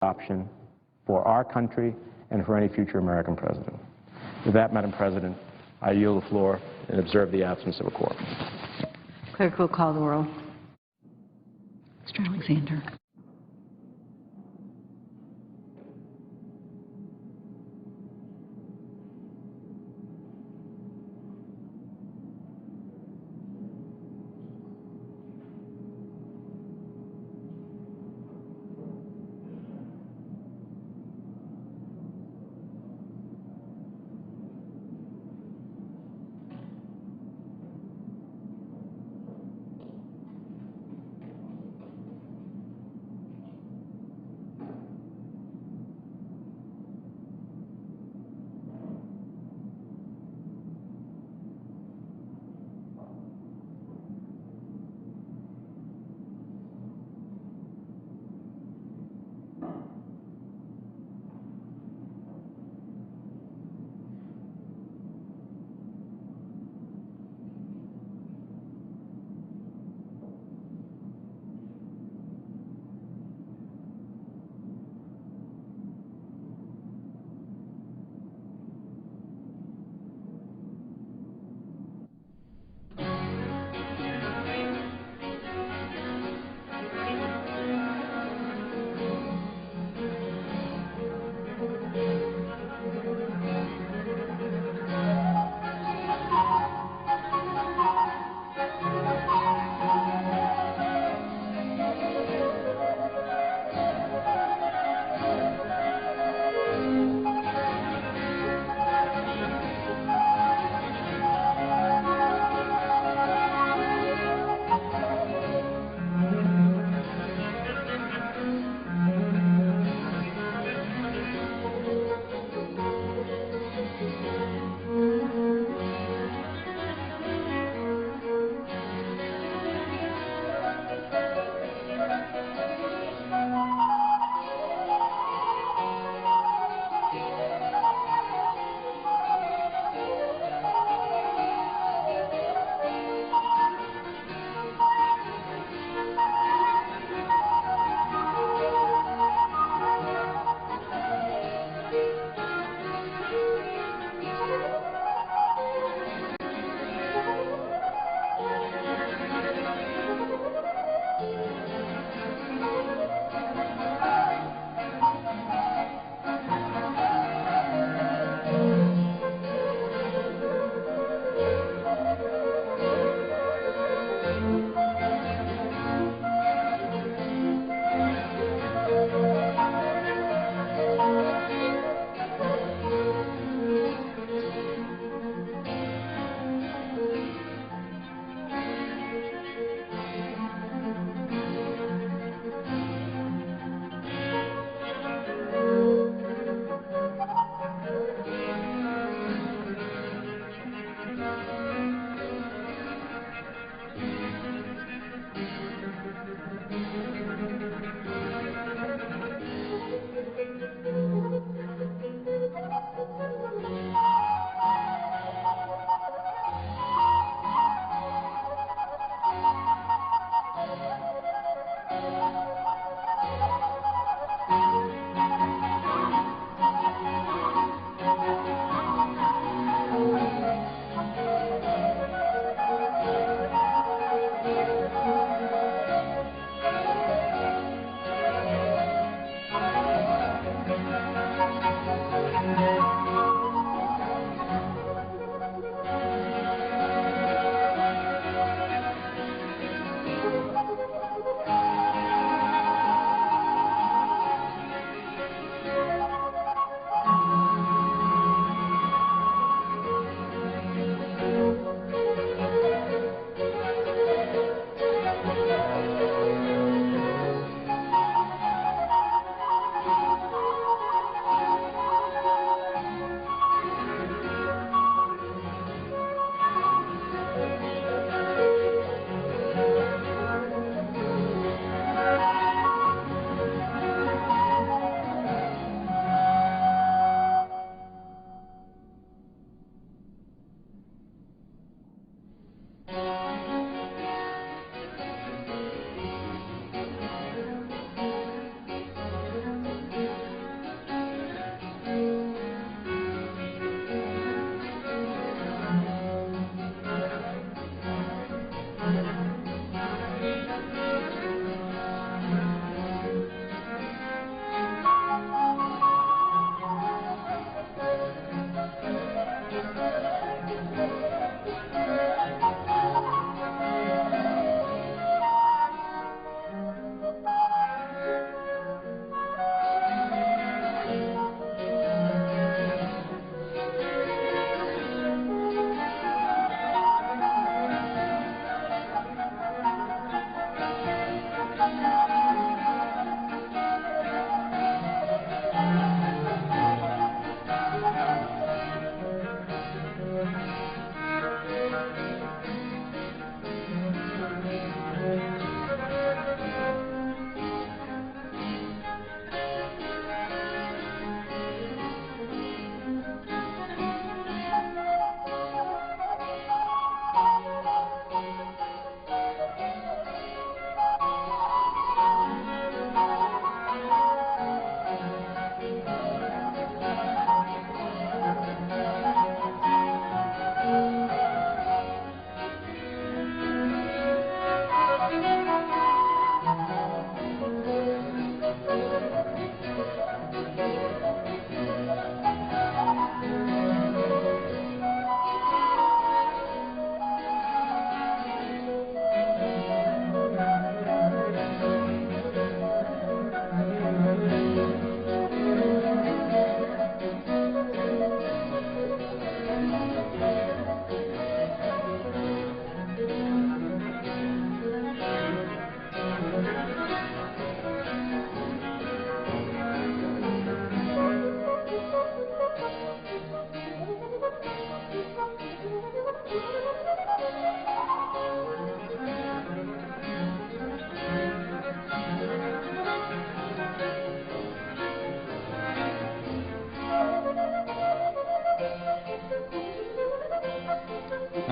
option for our country and for any future American president. With that, Madam President, I yield the floor and observe the absence of a quorum. Clerk will call the roll. Mr. Alexander.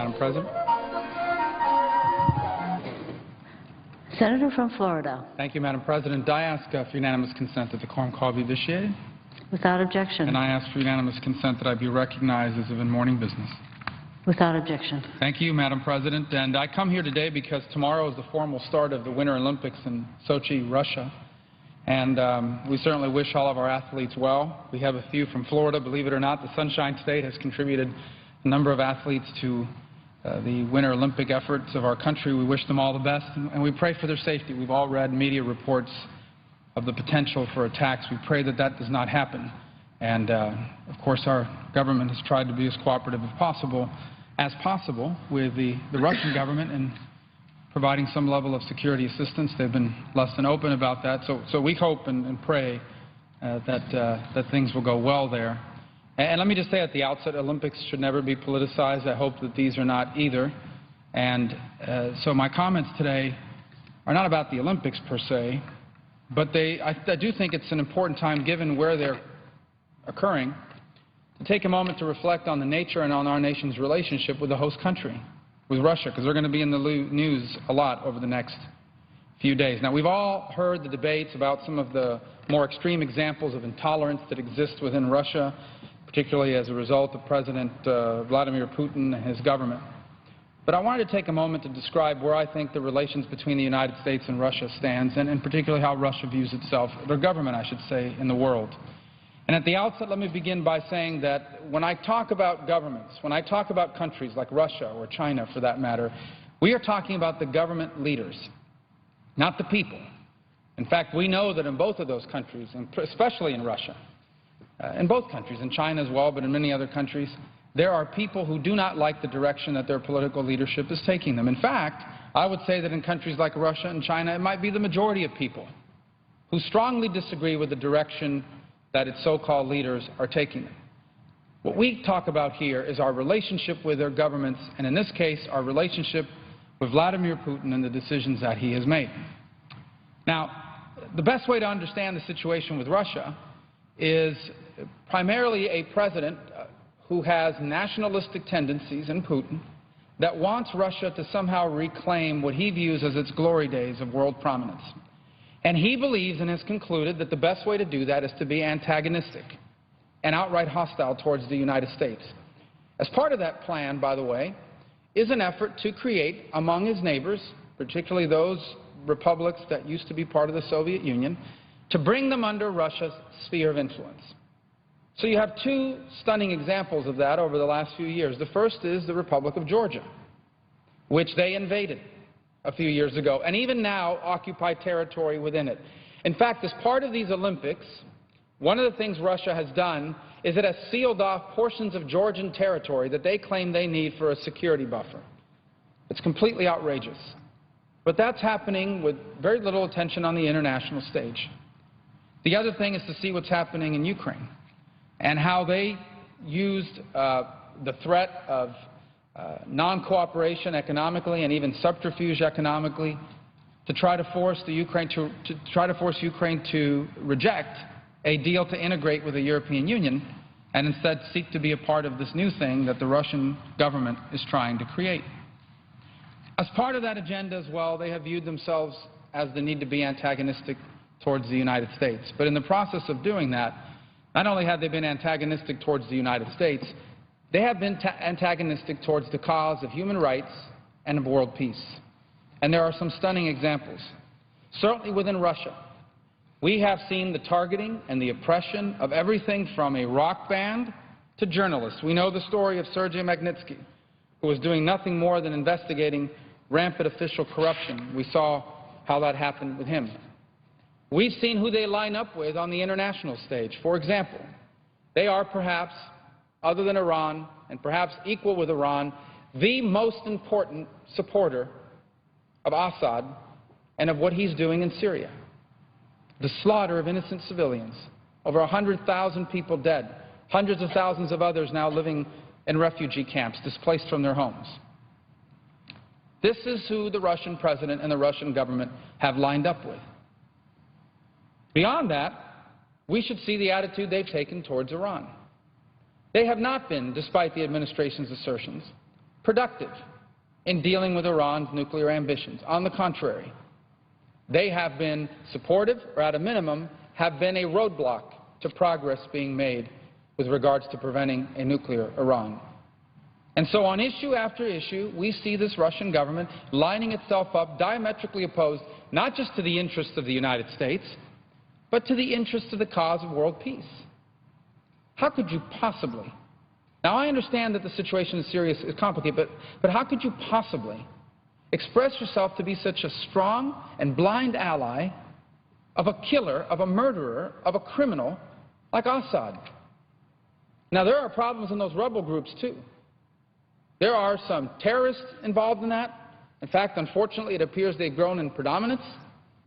Madam President. Senator from Florida. Thank you, Madam President. I ask for unanimous consent that the quorum call be vitiated. Without objection. And I ask for unanimous consent that I be recognized as of in morning business. Without objection. Thank you, Madam President. And I come here today because tomorrow is the formal start of the Winter Olympics in Sochi, Russia. And we certainly wish all of our athletes well. We have a few from Florida. Believe it or not, the Sunshine State has contributed a number of athletes to the Winter Olympic efforts of our country. We wish them all the best, and we pray for their safety. We've all read media reports of the potential for attacks. We pray that that does not happen. And, of course, our government has tried to be as cooperative as possible with the Russian government in providing some level of security assistance. They've been less than open about that. So we hope and pray that things will go well there. And let me just say at the outset, Olympics should never be politicized. I hope that these are not either. And so my comments today are not about the Olympics per se, but I do think it's an important time, given where they're occurring, to take a moment to reflect on the nature and on our nation's relationship with the host country, with Russia, because they're going to be in the news a lot over the next few days. Now, we've all heard the debates about some of the more extreme examples of intolerance that exist within Russia, particularly as a result of President Vladimir Putin and his government. But I wanted to take a moment to describe where I think the relations between the United States and Russia stands, and particularly how Russia views itself, their government, I should say, in the world. And at the outset, let me begin by saying that when I talk about governments, when I talk about countries like Russia or China, for that matter, we are talking about the government leaders, not the people. In fact, we know that in both of those countries, and especially in Russia, in both countries, in China as well, but in many other countries, there are people who do not like the direction that their political leadership is taking them. In fact, I would say that in countries like Russia and China, it might be the majority of people who strongly disagree with the direction that its so-called leaders are taking them. What we talk about here is our relationship with their governments, and in this case, our relationship with Vladimir Putin and the decisions that he has made. Now, the best way to understand the situation with Russia is primarily a president who has nationalistic tendencies in Putin that wants Russia to somehow reclaim what he views as its glory days of world prominence. And he believes and has concluded that the best way to do that is to be antagonistic and outright hostile towards the United States. As part of that plan, by the way, is an effort to create among his neighbors, particularly those republics that used to be part of the Soviet Union, to bring them under Russia's sphere of influence. So you have two stunning examples of that over the last few years. The first is the Republic of Georgia, which they invaded a few years ago, and even now occupy territory within it. In fact, as part of these Olympics, one of the things Russia has done is it has sealed off portions of Georgian territory that they claim they need for a security buffer. It's completely outrageous. But that's happening with very little attention on the international stage. The other thing is to see what's happening in Ukraine and how they used the threat of non-cooperation economically and even subterfuge economically to try to force Ukraine to reject a deal to integrate with the European Union and instead seek to be a part of this new thing that the Russian government is trying to create. As part of that agenda as well, they have viewed themselves as the need to be antagonistic towards the United States. But in the process of doing that, not only have they been antagonistic towards the United States, they have been antagonistic towards the cause of human rights and of world peace. And there are some stunning examples. Certainly within Russia, we have seen the targeting and the oppression of everything from a rock band to journalists. We know the story of Sergei Magnitsky, who was doing nothing more than investigating rampant official corruption. We saw how that happened with him. We've seen who they line up with on the international stage. For example, they are perhaps, other than Iran, and perhaps equal with Iran, the most important supporter of Assad and of what he's doing in Syria. The slaughter of innocent civilians, over 100,000 people dead, hundreds of thousands of others now living in refugee camps, displaced from their homes. This is who the Russian president and the Russian government have lined up with. Beyond that, we should see the attitude they've taken towards Iran. They have not been, despite the administration's assertions, productive in dealing with Iran's nuclear ambitions. On the contrary, they have been supportive, or at a minimum, have been a roadblock to progress being made with regards to preventing a nuclear Iran. And so on issue after issue, we see this Russian government lining itself up diametrically opposed not just to the interests of the United States, but to the interests of the cause of world peace. How could you possibly? Now, I understand that the situation in Syria is complicated, but how could you possibly express yourself to be such a strong and blind ally of a killer, of a murderer, of a criminal like Assad? Now, there are problems in those rebel groups, too. There are some terrorists involved in that. In fact, unfortunately, it appears they've grown in predominance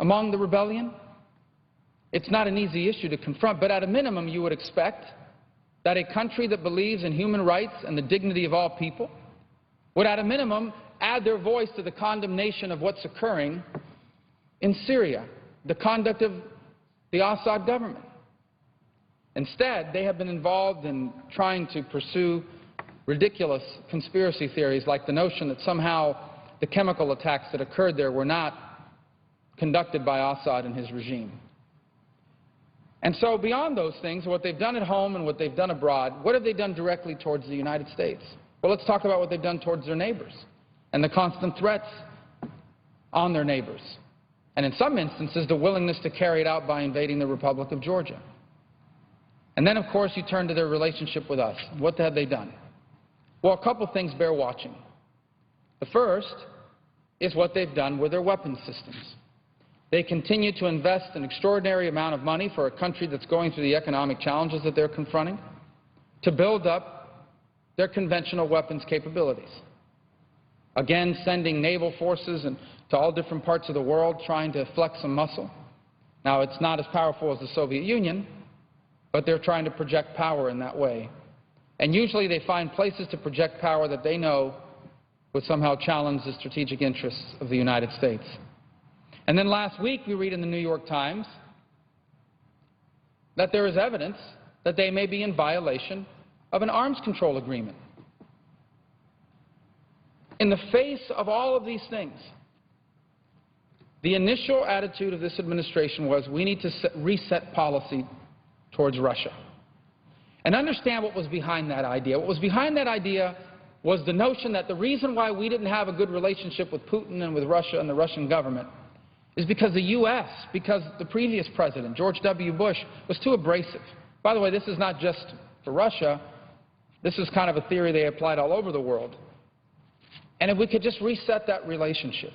among the rebellion. It's not an easy issue to confront, but at a minimum, you would expect that a country that believes in human rights and the dignity of all people would, at a minimum, add their voice to the condemnation of what's occurring in Syria, the conduct of the Assad government. Instead, they have been involved in trying to pursue ridiculous conspiracy theories like the notion that somehow the chemical attacks that occurred there were not conducted by Assad and his regime. And so beyond those things, what they've done at home and what they've done abroad, what have they done directly towards the United States? Well, let's talk about what they've done towards their neighbors and the constant threats on their neighbors, and in some instances, the willingness to carry it out by invading the Republic of Georgia. And then, of course, you turn to their relationship with us. What have they done? Well, a couple things bear watching. The first is what they've done with their weapons systems. They continue to invest an extraordinary amount of money for a country that's going through the economic challenges that they're confronting to build up their conventional weapons capabilities. Again, sending naval forces to all different parts of the world, trying to flex some muscle. Now, it's not as powerful as the Soviet Union, but they're trying to project power in that way. And usually they find places to project power that they know would somehow challenge the strategic interests of the United States. And then last week we read in the New York Times that there is evidence that they may be in violation of an arms control agreement. In the face of all of these things, the initial attitude of this administration was we need to reset policy towards Russia. And understand what was behind that idea. What was behind that idea was the notion that the reason why we didn't have a good relationship with Putin and with Russia and the Russian government is because the U.S., because the previous president, George W. Bush, was too abrasive. By the way, this is not just for Russia. This is kind of a theory they applied all over the world. And if we could just reset that relationship,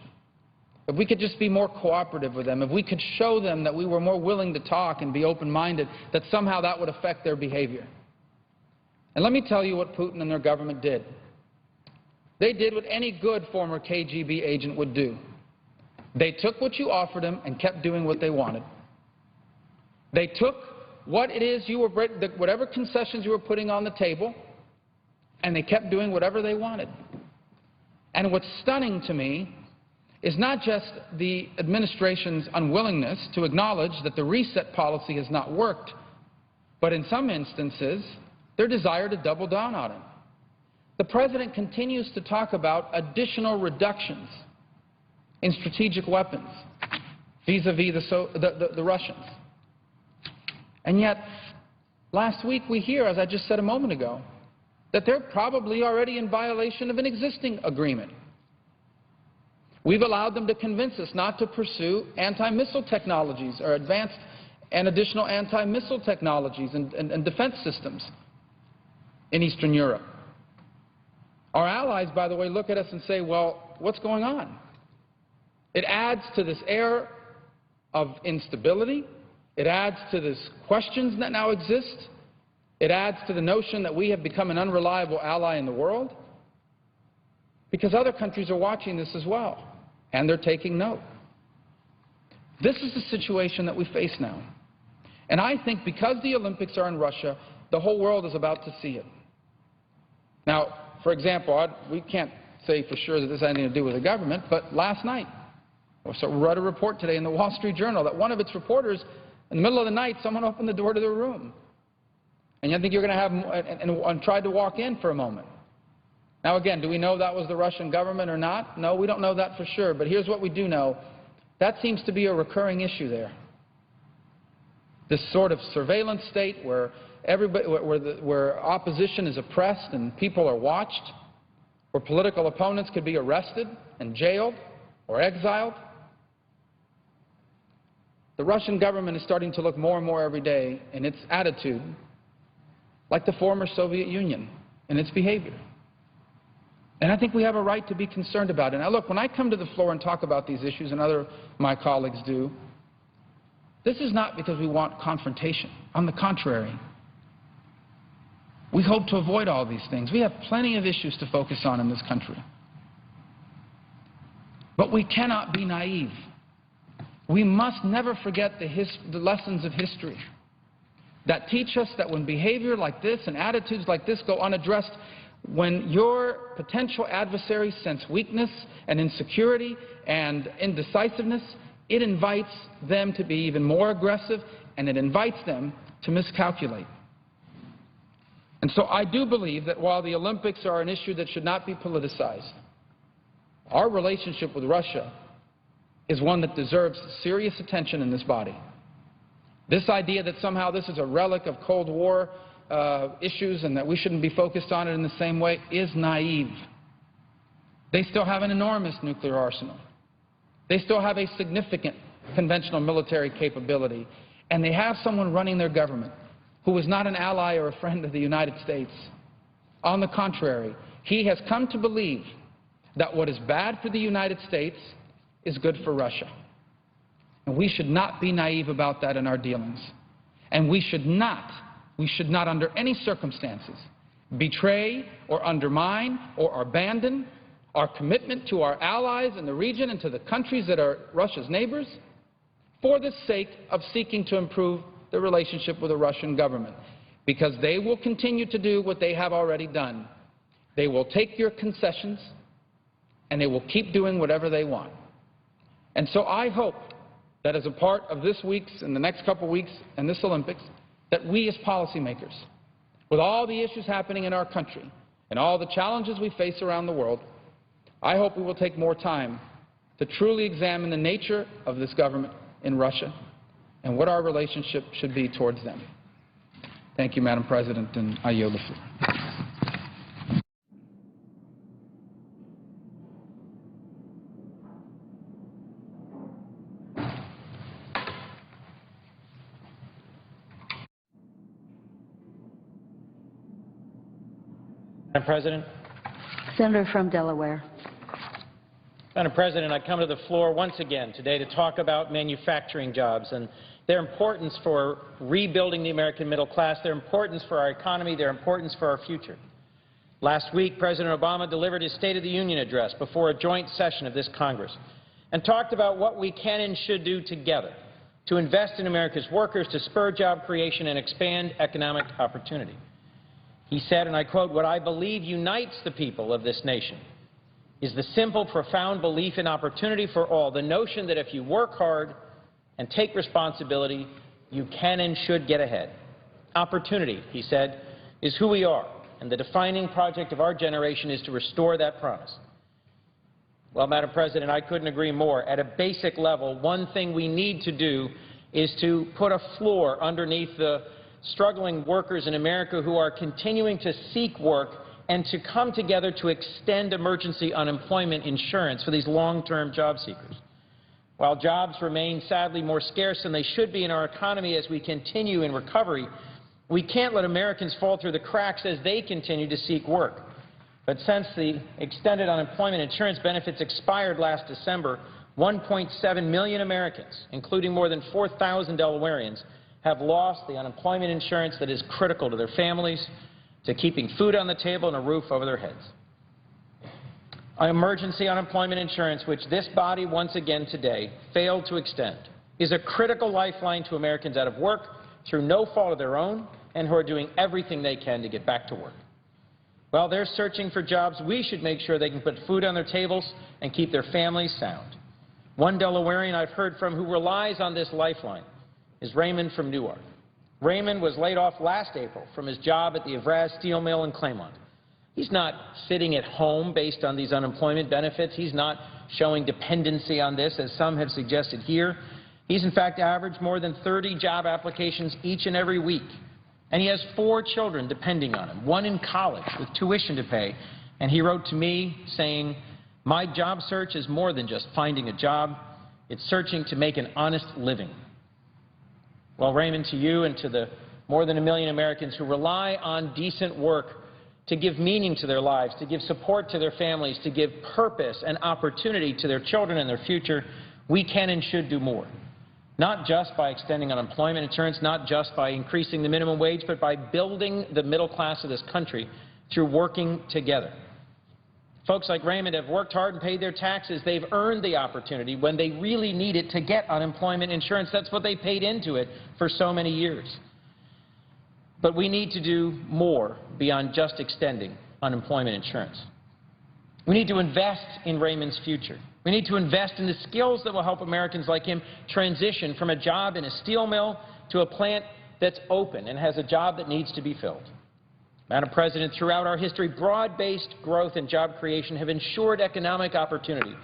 if we could just be more cooperative with them, if we could show them that we were more willing to talk and be open-minded, that somehow that would affect their behavior. And let me tell you what Putin and their government did. They did what any good former KGB agent would do. They took what you offered them and kept doing what they wanted. They took what it is you were, whatever concessions you were putting on the table, and they kept doing whatever they wanted. And what's stunning to me is not just the administration's unwillingness to acknowledge that the reset policy has not worked, but in some instances, their desire to double down on it. The president continues to talk about additional reductions in strategic weapons vis-a-vis the Russians. And yet, last week we hear, as I just said a moment ago, that they're probably already in violation of an existing agreement. We've allowed them to convince us not to pursue anti-missile technologies or advanced and additional anti-missile technologies and defense systems in Eastern Europe. Our allies, by the way, look at us and say, well, what's going on? It adds to this air of instability. It adds to these questions that now exist. It adds to the notion that we have become an unreliable ally in the world, because other countries are watching this as well, and they're taking note. This is the situation that we face now. And I think because the Olympics are in Russia, the whole world is about to see it. Now, for example, we can't say for sure that this has anything to do with the government, but last night, so we read a report today in the Wall Street Journal that one of its reporters, in the middle of the night, someone opened the door to their room. And I think you're going to have, and tried to walk in for a moment. Now, again, do we know that was the Russian government or not? No, we don't know that for sure. But here's what we do know. That seems to be a recurring issue there. This sort of surveillance state where where opposition is oppressed and people are watched, where political opponents could be arrested and jailed or exiled. The Russian government is starting to look more and more every day in its attitude like the former Soviet Union in its behavior. And I think we have a right to be concerned about it. Now, look, when I come to the floor and talk about these issues, and other my colleagues do, this is not because we want confrontation. On the contrary, we hope to avoid all these things. We have plenty of issues to focus on in this country. But we cannot be naive. We must never forget the lessons of history that teach us that when behavior like this and attitudes like this go unaddressed, when your potential adversaries sense weakness and insecurity and indecisiveness, it invites them to be even more aggressive, and it invites them to miscalculate. And so I do believe that while the Olympics are an issue that should not be politicized, our relationship with Russia is one that deserves serious attention in this body. This idea that somehow this is a relic of Cold War issues and that we shouldn't be focused on it in the same way is naive. They still have an enormous nuclear arsenal. They still have a significant conventional military capability. And they have someone running their government who is not an ally or a friend of the United States. On the contrary, he has come to believe that what is bad for the United States is good for Russia. And we should not be naive about that in our dealings. And we should not under any circumstances betray or undermine or abandon our commitment to our allies in the region and to the countries that are Russia's neighbors for the sake of seeking to improve the relationship with the Russian government. Because they will continue to do what they have already done. They will take your concessions and they will keep doing whatever they want. And so I hope that as a part of this week's and the next couple weeks and this Olympics, that we as policymakers, with all the issues happening in our country and all the challenges we face around the world, I hope we will take more time to truly examine the nature of this government in Russia and what our relationship should be towards them. Thank you, Madam President, and I yield the floor. Madam President. Senator from Delaware. Madam President, I come to the floor once again today to talk about manufacturing jobs and their importance for rebuilding the American middle class, their importance for our economy, their importance for our future. Last week, President Obama delivered his State of the Union address before a joint session of this Congress and talked about what we can and should do together to invest in America's workers, to spur job creation and expand economic opportunity. He said, and I quote, "What I believe unites the people of this nation is the simple, profound belief in opportunity for all, the notion that if you work hard and take responsibility, you can and should get ahead. Opportunity," he said, "is who we are, and the defining project of our generation is to restore that promise." Well, Madam President, I couldn't agree more. At a basic level, one thing we need to do is to put a floor underneath the struggling workers in America who are continuing to seek work and to come together to extend emergency unemployment insurance for these long-term job seekers. While jobs remain sadly more scarce than they should be in our economy as we continue in recovery, we can't let Americans fall through the cracks as they continue to seek work. But since the extended unemployment insurance benefits expired last December, 1.7 million Americans, including more than 4,000 Delawareans, have lost the unemployment insurance that is critical to their families, to keeping food on the table and a roof over their heads. Emergency unemployment insurance, which this body once again today failed to extend, is a critical lifeline to Americans out of work through no fault of their own and who are doing everything they can to get back to work. While they're searching for jobs, we should make sure they can put food on their tables and keep their families sound. One Delawarean I've heard from who relies on this lifeline is Raymond from Newark. Raymond was laid off last April from his job at the Evraz Steel Mill in Claymont. He's not sitting at home based on these unemployment benefits. He's not showing dependency on this, as some have suggested here. He's, in fact, averaged more than 30 job applications each and every week. And he has 4 children depending on him, 1 in college with tuition to pay. And he wrote to me saying, "My job search is more than just finding a job. It's searching to make an honest living." Well, Raymond, to you and to the more than 1 million Americans who rely on decent work to give meaning to their lives, to give support to their families, to give purpose and opportunity to their children and their future, we can and should do more. Not just by extending unemployment insurance, not just by increasing the minimum wage, but by building the middle class of this country through working together. Folks like Raymond have worked hard and paid their taxes. They've earned the opportunity when they really need it to get unemployment insurance. That's what they paid into it for so many years. But we need to do more beyond just extending unemployment insurance. We need to invest in Raymond's future. We need to invest in the skills that will help Americans like him transition from a job in a steel mill to a plant that's open and has a job that needs to be filled. Madam President, throughout our history, broad-based growth and job creation have ensured economic opportunity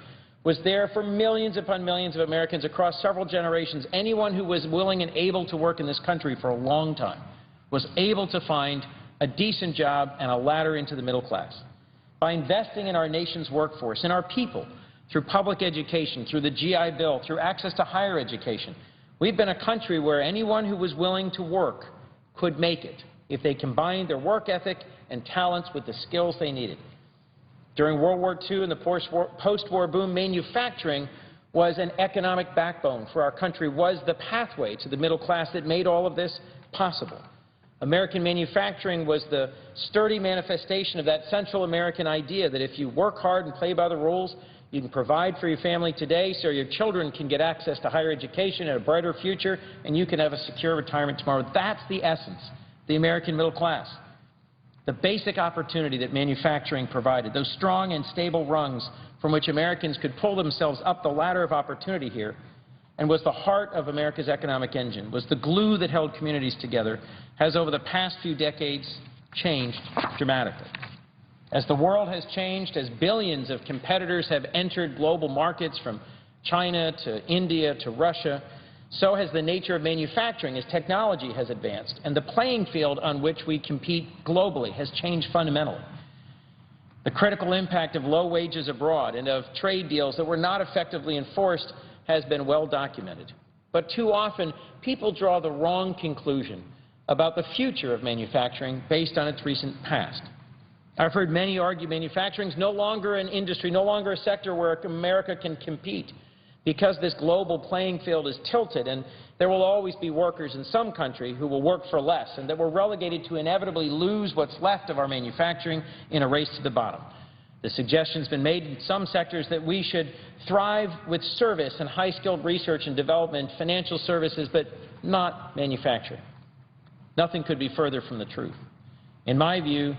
was there for millions upon millions of Americans across several generations. Anyone who was willing and able to work in this country for a long time was able to find a decent job and a ladder into the middle class. By investing in our nation's workforce, in our people, through public education, through the GI Bill, through access to higher education, we've been a country where anyone who was willing to work could make it if they combined their work ethic and talents with the skills they needed. During World War II and the post-war boom, manufacturing was an economic backbone for our country, was the pathway to the middle class that made all of this possible. American manufacturing was the sturdy manifestation of that Central American idea that if you work hard and play by the rules, you can provide for your family today so your children can get access to higher education and a brighter future, and you can have a secure retirement tomorrow. That's the essence of the American middle class. The basic opportunity that manufacturing provided, those strong and stable rungs from which Americans could pull themselves up the ladder of opportunity here, and was the heart of America's economic engine, was the glue that held communities together, has over the past few decades changed dramatically. As the world has changed, as billions of competitors have entered global markets from China to India to Russia, so has the nature of manufacturing as technology has advanced, and the playing field on which we compete globally has changed fundamentally. The critical impact of low wages abroad and of trade deals that were not effectively enforced has been well documented. But too often, people draw the wrong conclusion about the future of manufacturing based on its recent past. I've heard many argue manufacturing is no longer an industry, no longer a sector where America can compete because this global playing field is tilted and there will always be workers in some country who will work for less and that we're relegated to inevitably lose what's left of our manufacturing in a race to the bottom. The suggestion's been made in some sectors that we should thrive with service and high-skilled research and development, financial services, but not manufacturing. Nothing could be further from the truth. In my view,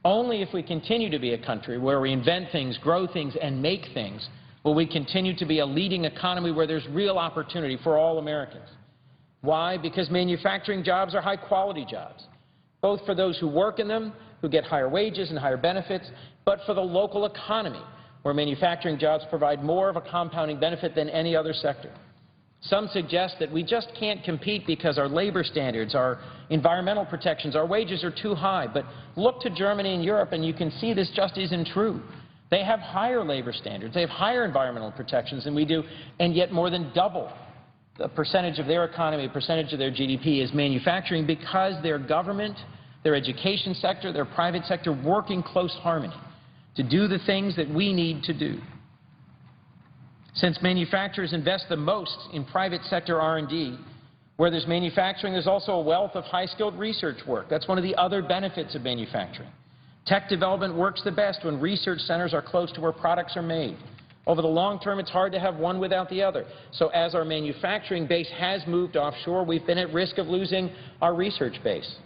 only if we continue to be a country where we invent things, grow things, and make things will we continue to be a leading economy where there's real opportunity for all Americans. Why? Because manufacturing jobs are high-quality jobs, both for those who work in them, who get higher wages and higher benefits, but for the local economy, where manufacturing jobs provide more of a compounding benefit than any other sector. Some suggest that we just can't compete because our labor standards, our environmental protections, our wages are too high. But look to Germany and Europe and you can see this just isn't true. They have higher labor standards, they have higher environmental protections than we do, and yet more than double the percentage of their economy, percentage of their GDP is manufacturing because their government, their education sector, their private sector work in close harmony to do the things that we need to do. Since manufacturers invest the most in private sector R&D, where there's manufacturing, there's also a wealth of high-skilled research work. That's one of the other benefits of manufacturing. Tech development works the best when research centers are close to where products are made. Over the long term, it's hard to have one without the other. So as our manufacturing base has moved offshore, we've been at risk of losing our research base.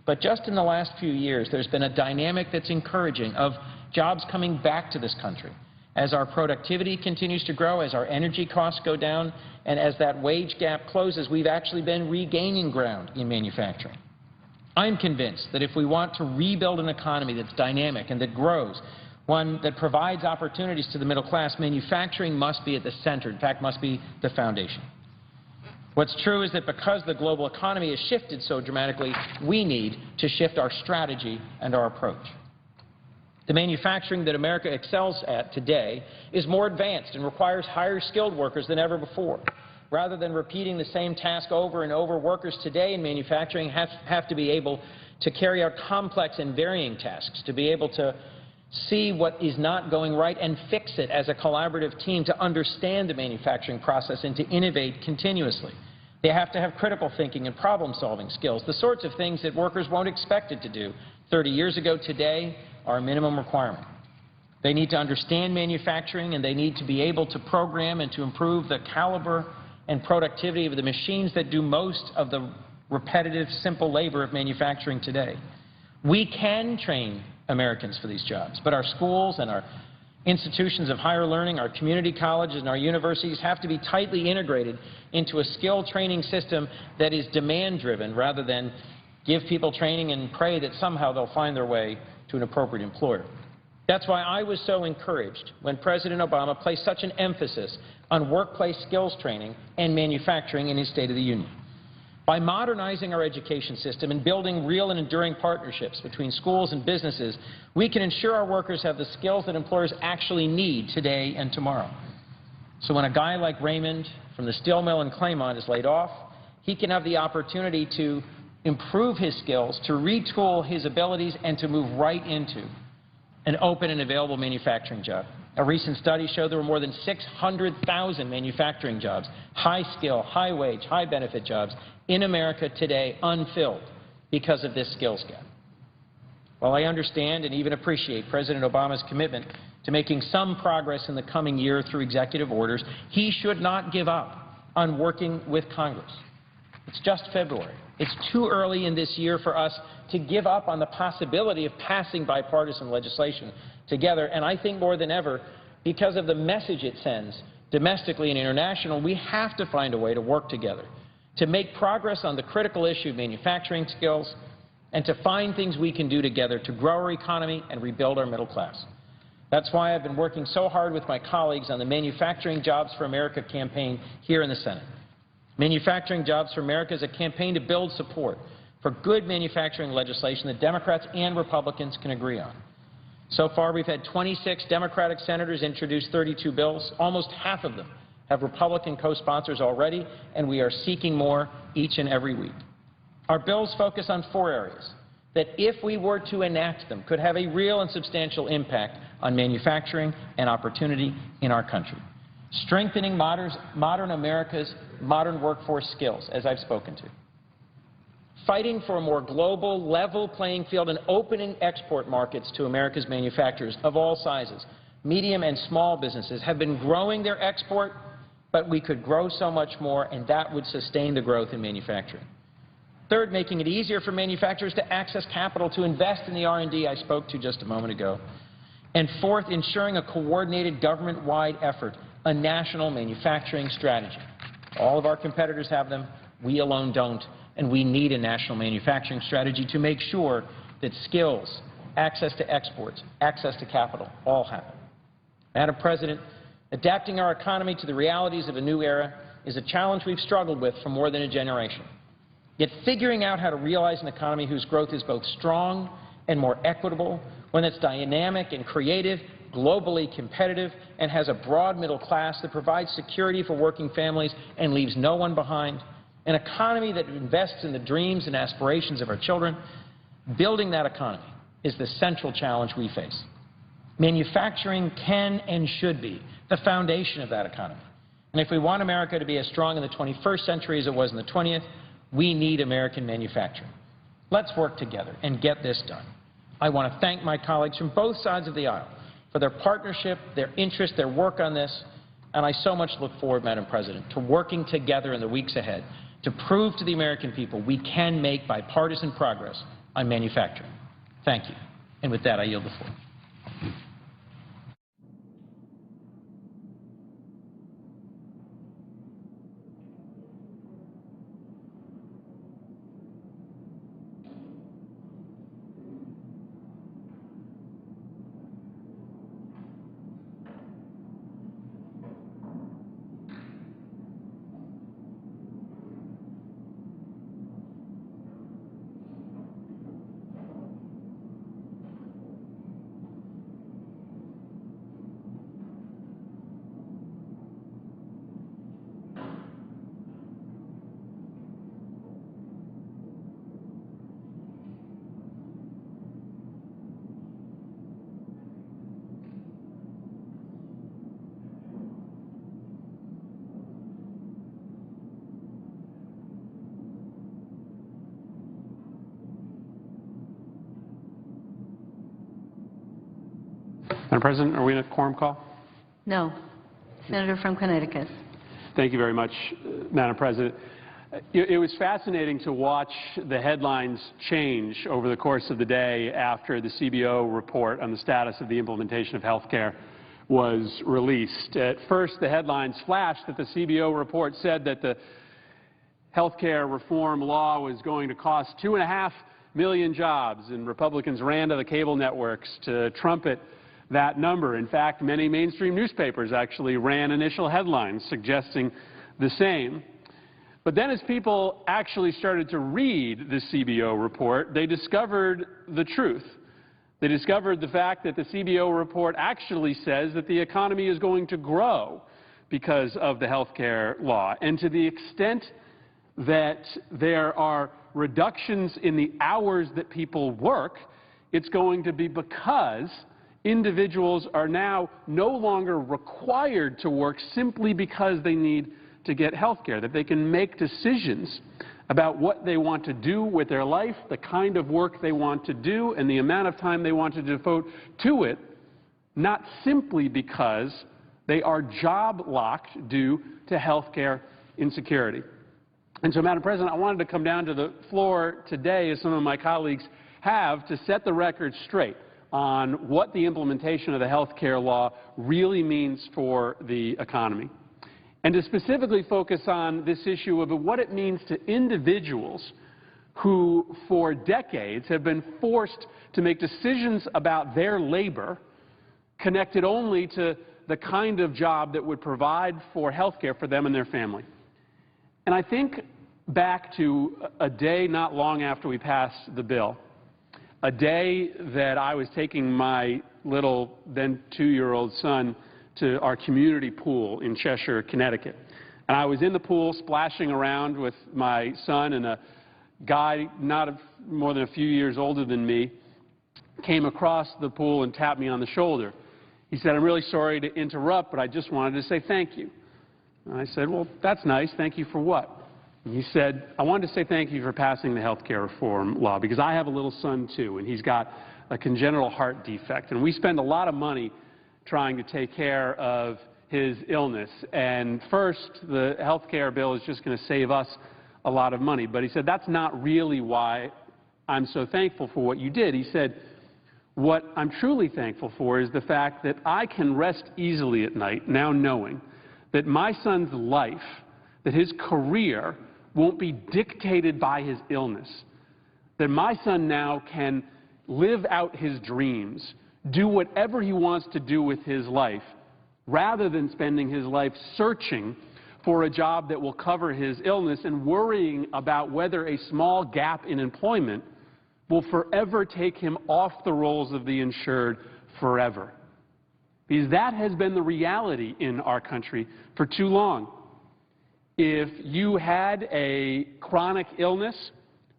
But just in the last few years, there's been a dynamic that's encouraging of jobs coming back to this country. As our productivity continues to grow, as our energy costs go down, and as that wage gap closes, we've actually been regaining ground in manufacturing. I'm convinced that if we want to rebuild an economy that's dynamic and that grows, one that provides opportunities to the middle class, manufacturing must be at the center, in fact, must be the foundation. What's true is that because the global economy has shifted so dramatically, we need to shift our strategy and our approach. The manufacturing that America excels at today is more advanced and requires higher skilled workers than ever before. Rather than repeating the same task over and over, workers today in manufacturing have to be able to carry out complex and varying tasks, to be able to see what is not going right and fix it as a collaborative team, to understand the manufacturing process and to innovate continuously. They have to have critical thinking and problem-solving skills, the sorts of things that workers weren't expected to do 30 years ago. Today are a minimum requirement. They need to understand manufacturing, and they need to be able to program and to improve the caliber and productivity of the machines that do most of the repetitive, simple labor of manufacturing today. We can train Americans for these jobs, but our schools and our institutions of higher learning, our community colleges and our universities have to be tightly integrated into a skill training system that is demand-driven rather than give people training and pray that somehow they'll find their way to an appropriate employer. That's why I was so encouraged when President Obama placed such an emphasis on workplace skills training and manufacturing in his State of the Union. By modernizing our education system and building real and enduring partnerships between schools and businesses, we can ensure our workers have the skills that employers actually need today and tomorrow. So when a guy like Raymond from the steel mill in Claymont is laid off, he can have the opportunity to improve his skills, to retool his abilities, and to move right into an open and available manufacturing job. A recent study showed there were more than 600,000 manufacturing jobs, high-skill, high-wage, high-benefit jobs in America today unfilled because of this skills gap. While I understand and even appreciate President Obama's commitment to making some progress in the coming year through executive orders, he should not give up on working with Congress. It's just February. It's too early in this year for us to give up on the possibility of passing bipartisan legislation together, and I think more than ever, because of the message it sends domestically and international, we have to find a way to work together, to make progress on the critical issue of manufacturing skills, and to find things we can do together to grow our economy and rebuild our middle class. That's why I've been working so hard with my colleagues on the Manufacturing Jobs for America campaign here in the Senate. Manufacturing Jobs for America is a campaign to build support for good manufacturing legislation that Democrats and Republicans can agree on. So far, we've had 26 Democratic senators introduce 32 bills. Almost half of them have Republican co-sponsors already, and we are seeking more each and every week. Our bills focus on 4 areas that, if we were to enact them, could have a real and substantial impact on manufacturing and opportunity in our country. Strengthening modern America's modern workforce skills, as I've spoken to. Fighting for a more global, level playing field and opening export markets to America's manufacturers of all sizes. Medium and small businesses have been growing their export, but we could grow so much more, and that would sustain the growth in manufacturing. Third, making it easier for manufacturers to access capital to invest in the R&D I spoke to just a moment ago. And fourth, ensuring a coordinated government-wide effort, a national manufacturing strategy. All of our competitors have them. We alone don't. And we need a national manufacturing strategy to make sure that skills, access to exports, access to capital all happen. Madam President, adapting our economy to the realities of a new era is a challenge we've struggled with for more than a generation. Yet figuring out how to realize an economy whose growth is both strong and more equitable, one that's dynamic and creative, globally competitive, and has a broad middle class that provides security for working families and leaves no one behind, an economy that invests in the dreams and aspirations of our children, building that economy is the central challenge we face. Manufacturing can and should be the foundation of that economy. And if we want America to be as strong in the 21st century as it was in the 20th, we need American manufacturing. Let's work together and get this done. I want to thank my colleagues from both sides of the aisle for their partnership, their interest, their work on this, and I so much look forward, Madam President, to working together in the weeks ahead to prove to the American people we can make bipartisan progress on manufacturing. Thank you. And with that, I yield the floor. Madam President, are we in a quorum call? No. Senator from Connecticut. Thank you very much, Madam President. It was fascinating to watch the headlines change over the course of the day after the CBO report on the status of the implementation of health care was released. At first, the headlines flashed that the CBO report said that the health care reform law was going to cost 2.5 million jobs, and Republicans ran to the cable networks to trumpet that number. In fact, many mainstream newspapers actually ran initial headlines suggesting the same. But then as people actually started to read the CBO report, they discovered the truth. They discovered the fact that the CBO report actually says that the economy is going to grow because of the health care law. And to the extent that there are reductions in the hours that people work, it's going to be because individuals are now no longer required to work simply because they need to get health care, that they can make decisions about what they want to do with their life, the kind of work they want to do, and the amount of time they want to devote to it, not simply because they are job-locked due to health care insecurity. And so, Madam President, I wanted to come down to the floor today, as some of my colleagues have, to set the record straight on what the implementation of the health care law really means for the economy, and to specifically focus on this issue of what it means to individuals who for decades have been forced to make decisions about their labor connected only to the kind of job that would provide for health care for them and their family. And I think back to a day not long after we passed the bill, a day that I was taking my little, then 2-year-old son to our community pool in Cheshire, Connecticut. And I was in the pool splashing around with my son, and a guy not more than a few years older than me came across the pool and tapped me on the shoulder. He said, "I'm really sorry to interrupt, but I just wanted to say thank you." And I said, "Well, that's nice. Thank you for what?" And he said, "I wanted to say thank you for passing the health care reform law, because I have a little son too, and he's got a congenital heart defect, and we spend a lot of money trying to take care of his illness. And first, the health care bill is just going to save us a lot of money." But he said, "That's not really why I'm so thankful for what you did." He said, "What I'm truly thankful for is the fact that I can rest easily at night now knowing that my son's life, that his career won't be dictated by his illness, that my son now can live out his dreams, do whatever he wants to do with his life, rather than spending his life searching for a job that will cover his illness and worrying about whether a small gap in employment will forever take him off the rolls of the insured forever." Because that has been the reality in our country for too long. If you had a chronic illness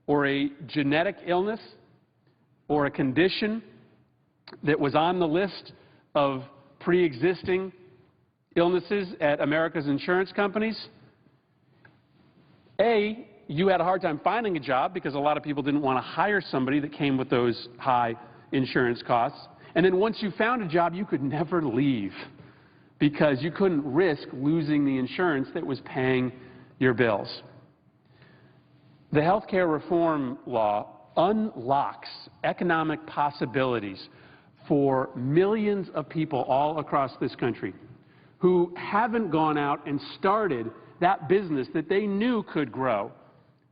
or a genetic illness or a condition that was on the list of pre-existing illnesses at America's insurance companies, A, you had a hard time finding a job because a lot of people didn't want to hire somebody that came with those high insurance costs. And then once you found a job, you could never leave because you couldn't risk losing the insurance that was paying your bills. The health care reform law unlocks economic possibilities for millions of people all across this country who haven't gone out and started that business that they knew could grow,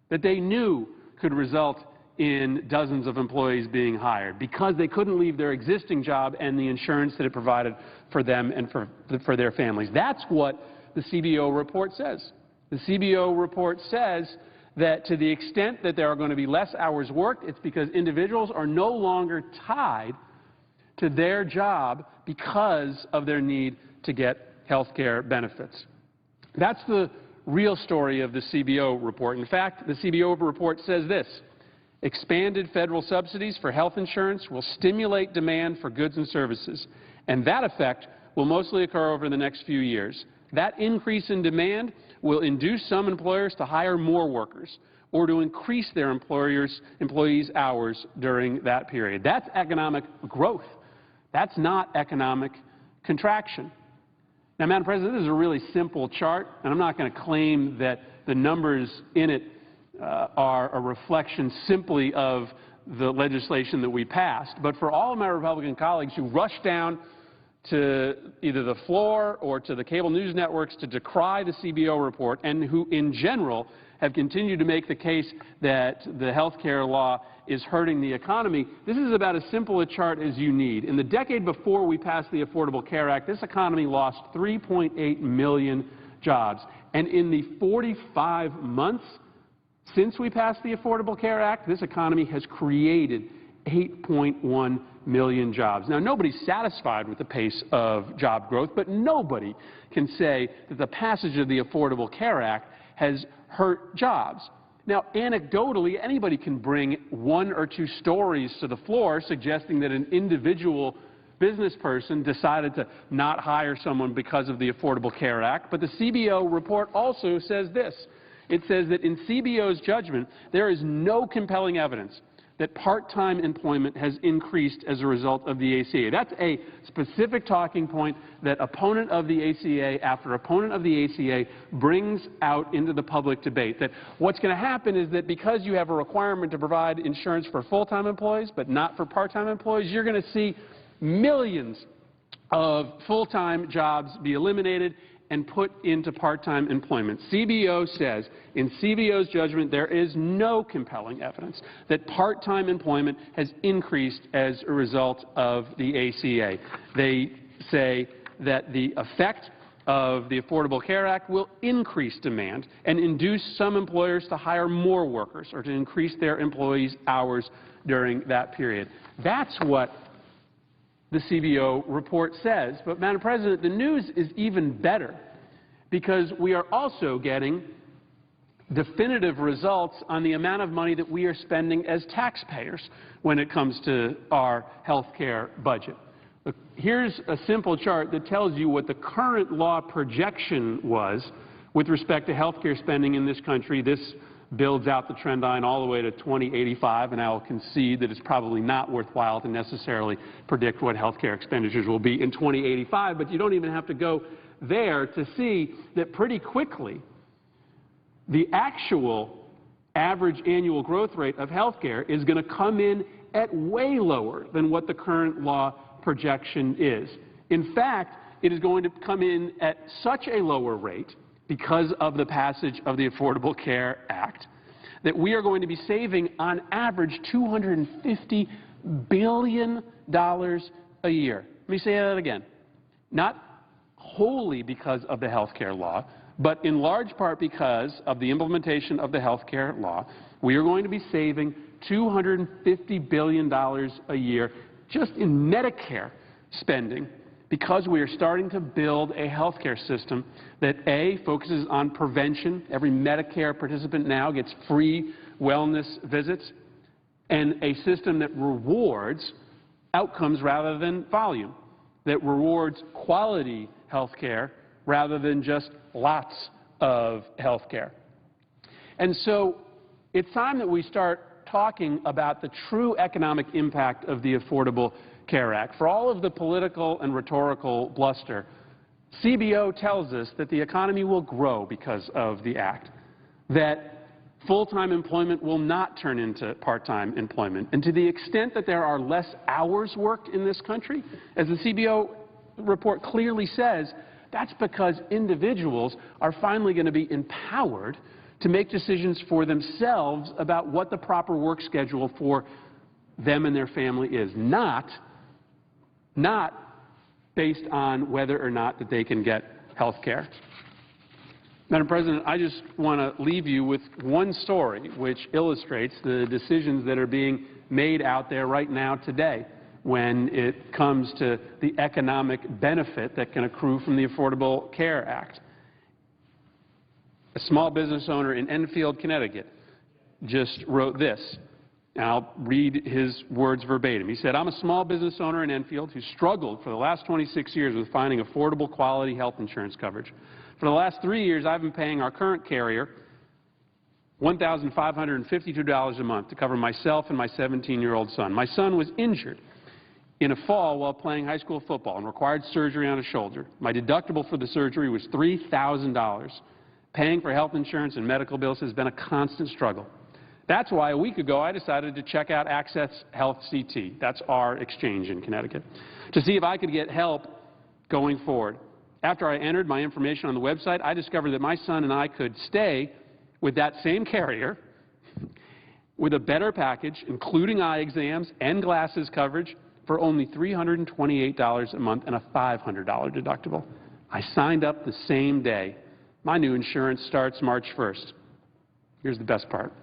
that they knew could result in dozens of employees being hired, because they couldn't leave their existing job and the insurance that it provided for them and for their families. That's what the CBO report says. The CBO report says that to the extent that there are going to be less hours worked, it's because individuals are no longer tied to their job because of their need to get health care benefits. That's the real story of the CBO report. In fact, the CBO report says this: expanded federal subsidies for health insurance will stimulate demand for goods and services, and that effect will mostly occur over the next few years. That increase in demand will induce some employers to hire more workers or to increase their employees' hours during that period. That's economic growth That's not economic contraction. Now, Madam President, this is a really simple chart, and I'm not going to claim that the numbers in it are a reflection simply of the legislation that we passed. But for all of my Republican colleagues who rush down to either the floor or to the cable news networks to decry the CBO report, and who in general have continued to make the case that the health care law is hurting the economy, this is about as simple a chart as you need. In the decade before we passed the Affordable Care Act, this economy lost 3.8 million jobs. And in the 45 months since we passed the Affordable Care Act, this economy has created 8.1 million jobs. Now, nobody's satisfied with the pace of job growth, but nobody can say that the passage of the Affordable Care Act has hurt jobs. Now, anecdotally, anybody can bring one or two stories to the floor suggesting that an individual business person decided to not hire someone because of the Affordable Care Act. But the CBO report also says this. It says that in CBO's judgment, there is no compelling evidence that part-time employment has increased as a result of the ACA. That's a specific talking point that opponent of the ACA after opponent of the ACA brings out into the public debate, that what's going to happen is that because you have a requirement to provide insurance for full-time employees but not for part-time employees, you're going to see millions of full-time jobs be eliminated and put into part-time employment. CBO says, in CBO's judgment, there is no compelling evidence that part-time employment has increased as a result of the ACA. They say that the effect of the Affordable Care Act will increase demand and induce some employers to hire more workers or to increase their employees' hours during that period. That's what the CBO report says. But, Madam President, the news is even better, because we are also getting definitive results on the amount of money that we are spending as taxpayers when it comes to our health care budget. Look, here's a simple chart that tells you what the current law projection was with respect to health care spending in this country. This builds out the trend line all the way to 2085, and I will concede that it's probably not worthwhile to necessarily predict what health care expenditures will be in 2085, but you don't even have to go there to see that pretty quickly the actual average annual growth rate of health care is going to come in at way lower than what the current law projection is. In fact, it is going to come in at such a lower rate because of the passage of the Affordable Care Act that we are going to be saving on average $250 billion a year. Let me say that again. Not wholly because of the health care law, but in large part because of the implementation of the health care law, we are going to be saving $250 billion a year just in Medicare spending, because we are starting to build a health care system that, A, focuses on prevention. Every Medicare participant now gets free wellness visits, and a system that rewards outcomes rather than volume, that rewards quality health care rather than just lots of health care. And so it's time that we start talking about the true economic impact of the Affordable Care Act. For all of the political and rhetorical bluster, CBO tells us that the economy will grow because of the act, that full-time employment will not turn into part-time employment. And to the extent that there are less hours worked in this country, as the CBO report clearly says, that's because individuals are finally going to be empowered to make decisions for themselves about what the proper work schedule for them and their family is, not based on whether or not that they can get health care. Madam President, I just want to leave you with one story which illustrates the decisions that are being made out there right now today when it comes to the economic benefit that can accrue from the Affordable Care Act. A small business owner in Enfield, Connecticut, just wrote this. And I'll read his words verbatim. He said, "I'm a small business owner in Enfield who struggled for the last 26 years with finding affordable quality health insurance coverage. For the last 3 years, I've been paying our current carrier $1,552 a month to cover myself and my 17-year-old son. My son was injured in a fall while playing high school football and required surgery on a shoulder. My deductible for the surgery was $3,000. Paying for health insurance and medical bills has been a constant struggle. That's why a week ago I decided to check out Access Health CT, that's our exchange in Connecticut, to see if I could get help going forward. After I entered my information on the website, I discovered that my son and I could stay with that same carrier with a better package, including eye exams and glasses coverage, for only $328 a month and a $500 deductible. I signed up the same day. My new insurance starts March 1st. Here's the best part.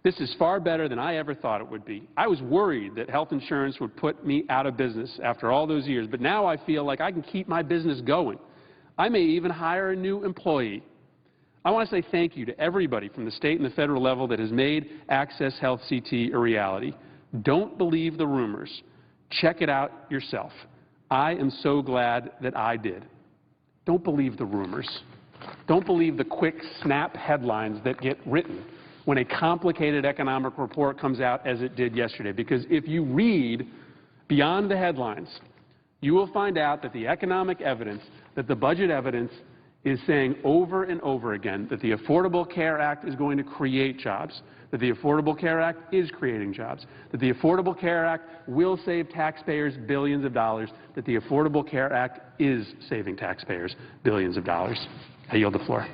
This is far better than I ever thought it would be. I was worried that health insurance would put me out of business after all those years, but now I feel like I can keep my business going. I may even hire a new employee. I want to say thank you to everybody from the state and the federal level that has made Access Health CT a reality. Don't believe the rumors. Check it out yourself. I am so glad that I did. Don't believe the rumors. Don't believe the quick snap headlines that get written when a complicated economic report comes out as it did yesterday. Because if you read beyond the headlines, you will find out that the economic evidence, that the budget evidence is saying over and over again that the Affordable Care Act is going to create jobs, that the Affordable Care Act is creating jobs, that the Affordable Care Act will save taxpayers billions of dollars, that the Affordable Care Act is saving taxpayers billions of dollars. I yield the floor.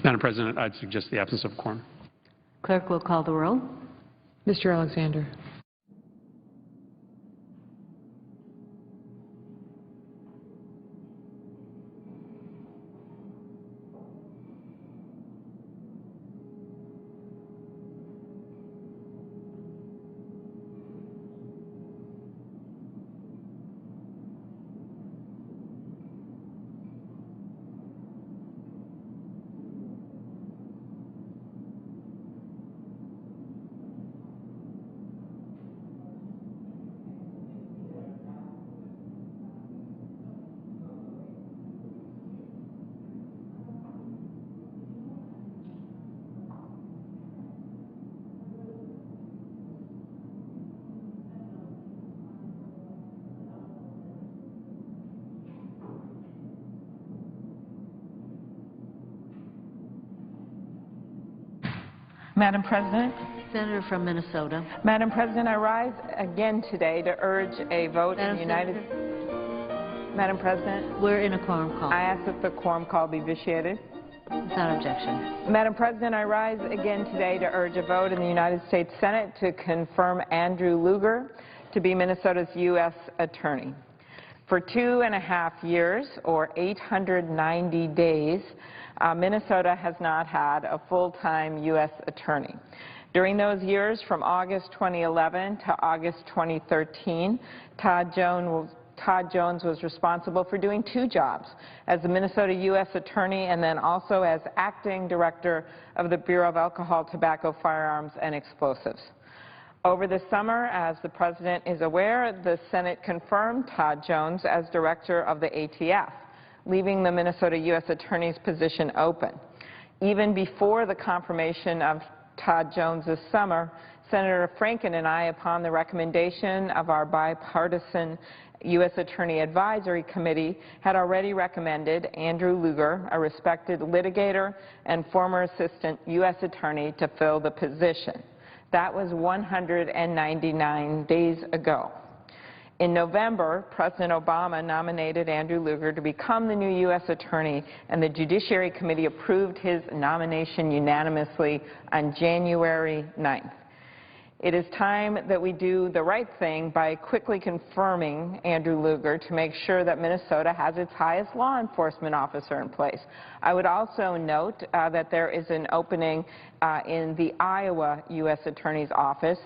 Madam President, I'd suggest the absence of quorum. Clerk will call the roll. Mr. Alexander. Madam President. Senator from Minnesota. Madam President, I rise again today to urge a vote in the United... Madam President. We're in a quorum call. I ask that the quorum call be vitiated. Without objection. Madam President, I rise again today to urge a vote in the United States Senate to confirm Andrew Lugar to be Minnesota's U.S. Attorney. For 2.5 years, or 890 days, Minnesota has not had a full-time U.S. attorney. During those years, from August 2011 to August 2013, Todd Jones was responsible for doing 2 jobs, as the Minnesota U.S. Attorney and then also as acting director of the Bureau of Alcohol, Tobacco, Firearms, and Explosives. Over the summer, as the President is aware, the Senate confirmed Todd Jones as director of the ATF, leaving the Minnesota U.S. Attorney's position open. Even before the confirmation of Todd Jones this summer, Senator Franken and I, upon the recommendation of our bipartisan U.S. Attorney Advisory Committee, had already recommended Andrew Lugar, a respected litigator and former assistant U.S. Attorney, to fill the position. That was 199 days ago. In November, President Obama nominated Andrew Lugar to become the new U.S. Attorney, and the Judiciary Committee approved his nomination unanimously on January 9th. It is time that we do the right thing by quickly confirming Andrew Lugar to make sure that Minnesota has its highest law enforcement officer in place. I would also note that there is an opening in the Iowa U.S. Attorney's Office.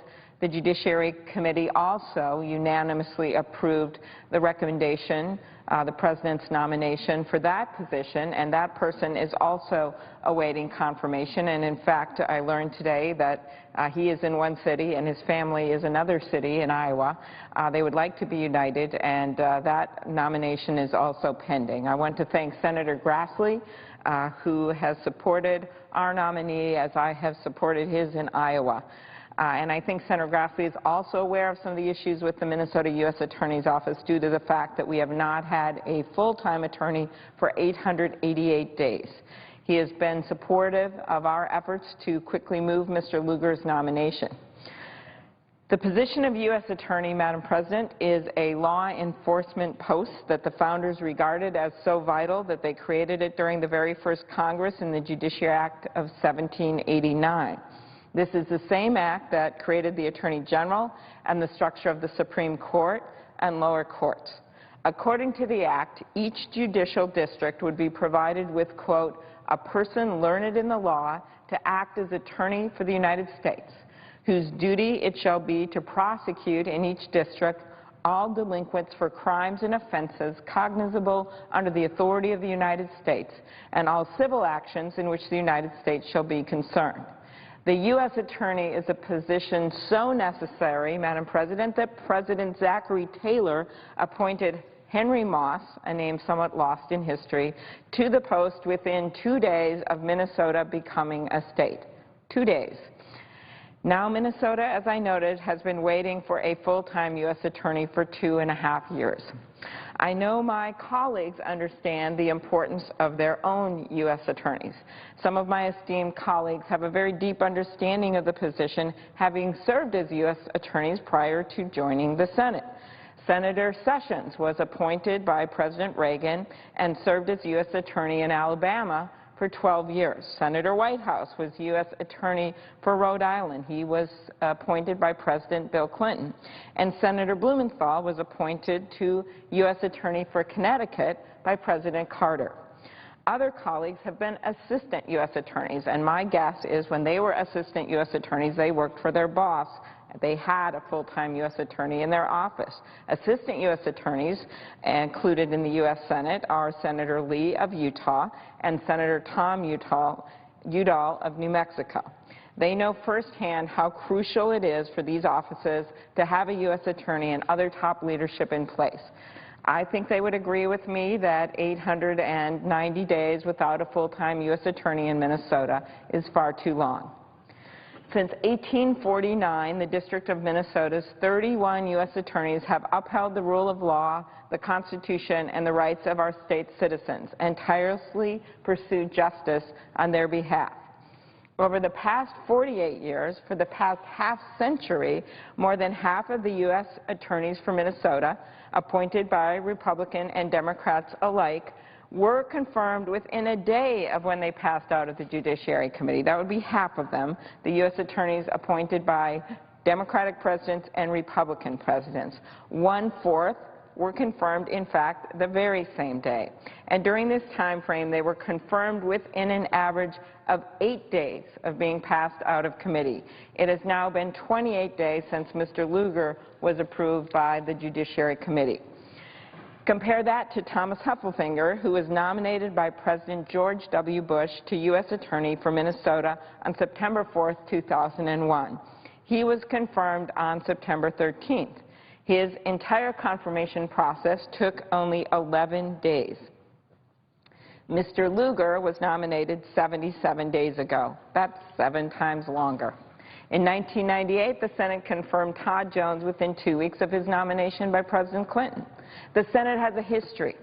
The Judiciary Committee also unanimously approved the recommendation, the President's nomination for that position, and that person is also awaiting confirmation. And in fact, I learned today that he is in one city and his family is another city in Iowa. They would like to be united, and that nomination is also pending. I want to thank Senator Grassley, who has supported our nominee as I have supported his in Iowa. And I think Senator Grassley is also aware of some of the issues with the Minnesota U.S. Attorney's Office due to the fact that we have not had a full-time attorney for 888 days. He has been supportive of our efforts to quickly move Mr. Lugar's nomination. The position of U.S. Attorney, Madam President, is a law enforcement post that the founders regarded as so vital that they created it during the very first Congress in the Judiciary Act of 1789. This is the same act that created the Attorney General and the structure of the Supreme Court and lower courts. According to the act, each judicial district would be provided with, quote, a person learned in the law to act as attorney for the United States, whose duty it shall be to prosecute in each district all delinquents for crimes and offenses cognizable under the authority of the United States, and all civil actions in which the United States shall be concerned. The U.S. Attorney is a position so necessary, Madam President, that President Zachary Taylor appointed Henry Moss, a name somewhat lost in history, to the post within 2 days of Minnesota becoming a state. 2 days. Now Minnesota, as I noted, has been waiting for a full-time U.S. attorney for 2.5 years. I know my colleagues understand the importance of their own U.S. attorneys. Some of my esteemed colleagues have a very deep understanding of the position, having served as U.S. attorneys prior to joining the Senate. Senator Sessions was appointed by President Reagan and served as U.S. attorney in Alabama for 12 years. Senator Whitehouse was U.S. attorney for Rhode Island. He was appointed by President Bill Clinton. And Senator Blumenthal was appointed to U.S. attorney for Connecticut by President Carter. Other colleagues have been assistant U.S. attorneys, and my guess is when they were assistant U.S. attorneys, they worked for their boss. They had a full-time U.S. attorney in their office. Assistant U.S. attorneys included in the U.S. Senate are Senator Lee of Utah and Senator Tom Udall of New Mexico. They know firsthand how crucial it is for these offices to have a U.S. attorney and other top leadership in place. I think they would agree with me that 890 days without a full-time U.S. attorney in Minnesota is far too long. Since 1849, the District of Minnesota's 31 U.S. attorneys have upheld the rule of law, the Constitution, and the rights of our state's citizens and tirelessly pursued justice on their behalf. Over the past 48 years, for the past half-century, more than half of the U.S. attorneys for Minnesota, appointed by Republican and Democrats alike, were confirmed within a day of when they passed out of the Judiciary Committee. That would be half of them, the U.S. attorneys appointed by Democratic presidents and Republican presidents. 1/4 were confirmed, in fact, the very same day. And during this time frame, they were confirmed within an average of 8 days of being passed out of committee. It has now been 28 days since Mr. Lugar was approved by the Judiciary Committee. Compare that to Thomas Heffelfinger, who was nominated by President George W. Bush to U.S. Attorney for Minnesota on September 4, 2001. He was confirmed on September 13th. His entire confirmation process took only 11 days. Mr. Lugar was nominated 77 days ago. That's 7 times longer. In 1998, the Senate confirmed Todd Jones within 2 weeks of his nomination by President Clinton. The Senate has a history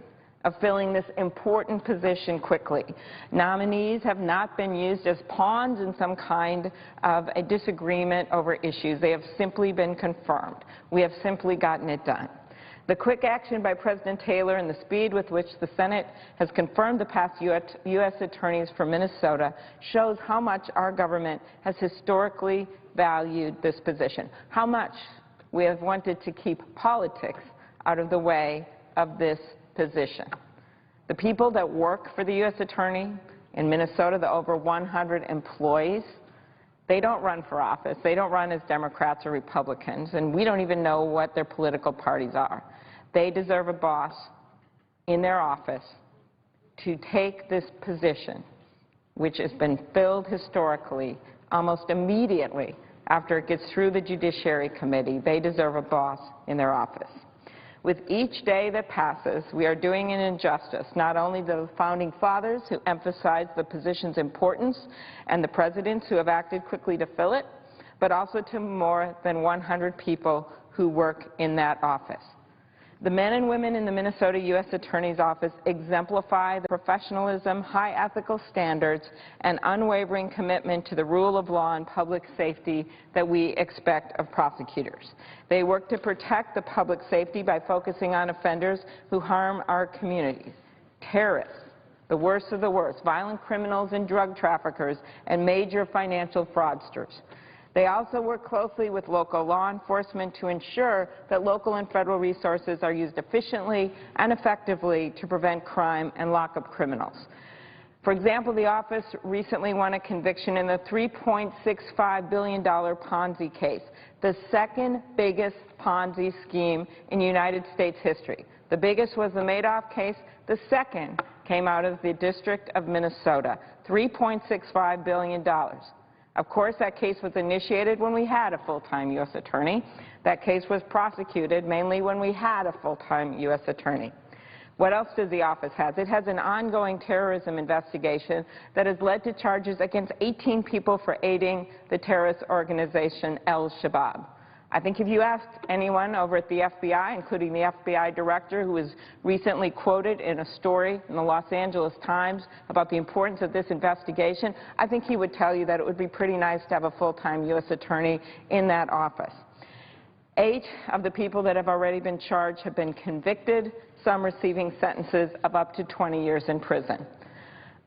of filling this important position quickly. Nominees have not been used as pawns in some kind of a disagreement over issues. They have simply been confirmed. We have simply gotten it done. The quick action by President Taylor and the speed with which the Senate has confirmed the past U.S. attorneys for Minnesota shows how much our government has historically valued this position, how much we have wanted to keep politics out of the way of this position. The people that work for the U.S. attorney in Minnesota, the over 100 employees, They don't run for office. They don't run as Democrats or Republicans, and we don't even know what their political parties are. They deserve a boss in their office to take this position, which has been filled historically almost immediately after it gets through the Judiciary Committee. They deserve a boss in their office. With each day that passes, we are doing an injustice, not only to the Founding Fathers who emphasized the position's importance and the presidents who have acted quickly to fill it, but also to more than 100 people who work in that office. The men and women in the Minnesota U.S. Attorney's Office exemplify the professionalism, high ethical standards, and unwavering commitment to the rule of law and public safety that we expect of prosecutors. They work to protect the public safety by focusing on offenders who harm our communities, terrorists, the worst of the worst, violent criminals and drug traffickers, and major financial fraudsters. They also work closely with local law enforcement to ensure that local and federal resources are used efficiently and effectively to prevent crime and lock up criminals. For example, the office recently won a conviction in the $3.65 billion Ponzi case, the second biggest Ponzi scheme in United States history. The biggest was the Madoff case. The second came out of the District of Minnesota, $3.65 billion. Of course, that case was initiated when we had a full-time U.S. attorney. That case was prosecuted mainly when we had a full-time U.S. attorney. What else does the office have? It has an ongoing terrorism investigation that has led to charges against 18 people for aiding the terrorist organization Al-Shabaab. I think if you asked anyone over at the FBI, including the FBI director who was recently quoted in a story in the Los Angeles Times about the importance of this investigation, I think he would tell you that it would be pretty nice to have a full-time U.S. attorney in that office. 8 of the people that have already been charged have been convicted, some receiving sentences of up to 20 years in prison.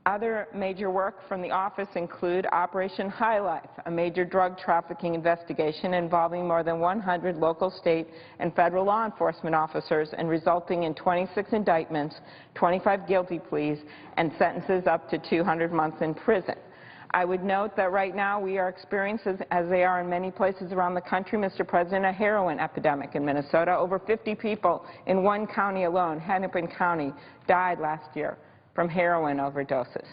Other major work from the office include Operation High Life, a major drug trafficking investigation involving more than 100 local, state, and federal law enforcement officers and resulting in 26 indictments, 25 guilty pleas, and sentences up to 200 months in prison. I would note that right now we are experiencing, as they are in many places around the country, Mr. President, a heroin epidemic in Minnesota. Over 50 people in one county alone, Hennepin County, died last year from heroin overdoses.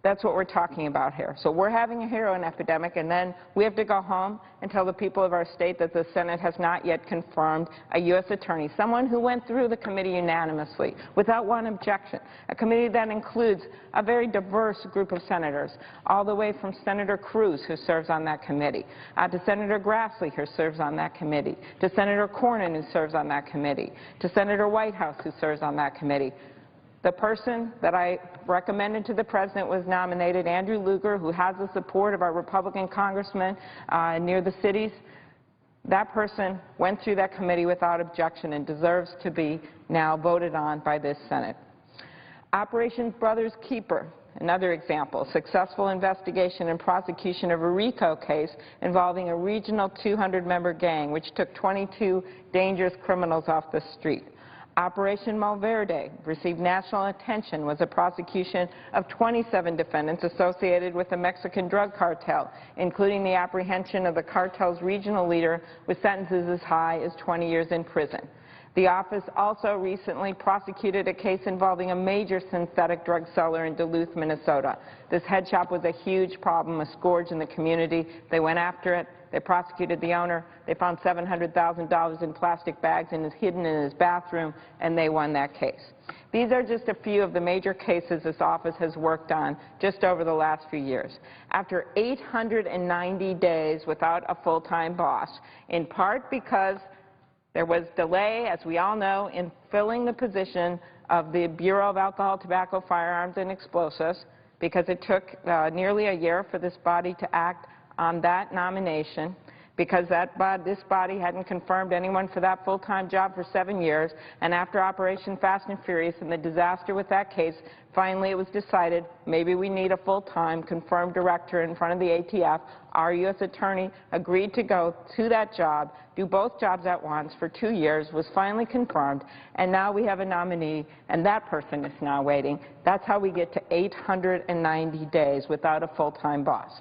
That's what we're talking about here. So we're having a heroin epidemic, and then we have to go home and tell the people of our state that the Senate has not yet confirmed a U.S. attorney, someone who went through the committee unanimously without one objection, a committee that includes a very diverse group of senators, all the way from Senator Cruz, who serves on that committee, to Senator Grassley, who serves on that committee, to Senator Cornyn, who serves on that committee, to Senator Whitehouse, who serves on that committee. The person that I recommended to the President was nominated Andrew Lugar, who has the support of our Republican congressmen near the cities. That person went through that committee without objection and deserves to be now voted on by this Senate. Operation Brother's Keeper, another example, successful investigation and prosecution of a RICO case involving a regional 200-member gang, which took 22 dangerous criminals off the street. Operation Malverde received national attention, was a prosecution of 27 defendants associated with the Mexican drug cartel, including the apprehension of the cartel's regional leader with sentences as high as 20 years in prison. The office also recently prosecuted a case involving a major synthetic drug seller in Duluth, Minnesota. This head shop was a huge problem, a scourge in the community. They went after it. They prosecuted the owner. They found $700,000 in plastic bags and it's hidden in his bathroom, and they won that case. These are just a few of the major cases this office has worked on just over the last few years. After 890 days without a full-time boss, in part because there was delay, as we all know, in filling the position of the Bureau of Alcohol, Tobacco, Firearms, and Explosives, because it took nearly a year for this body to act on that nomination, because this body hadn't confirmed anyone for that full-time job for 7 years, and after Operation Fast and Furious and the disaster with that case, finally it was decided maybe we need a full-time confirmed director in front of the ATF. Our U.S. attorney agreed to go to that job, do both jobs at once for 2 years, was finally confirmed, and now we have a nominee, and that person is now waiting. That's how we get to 890 days without a full-time boss.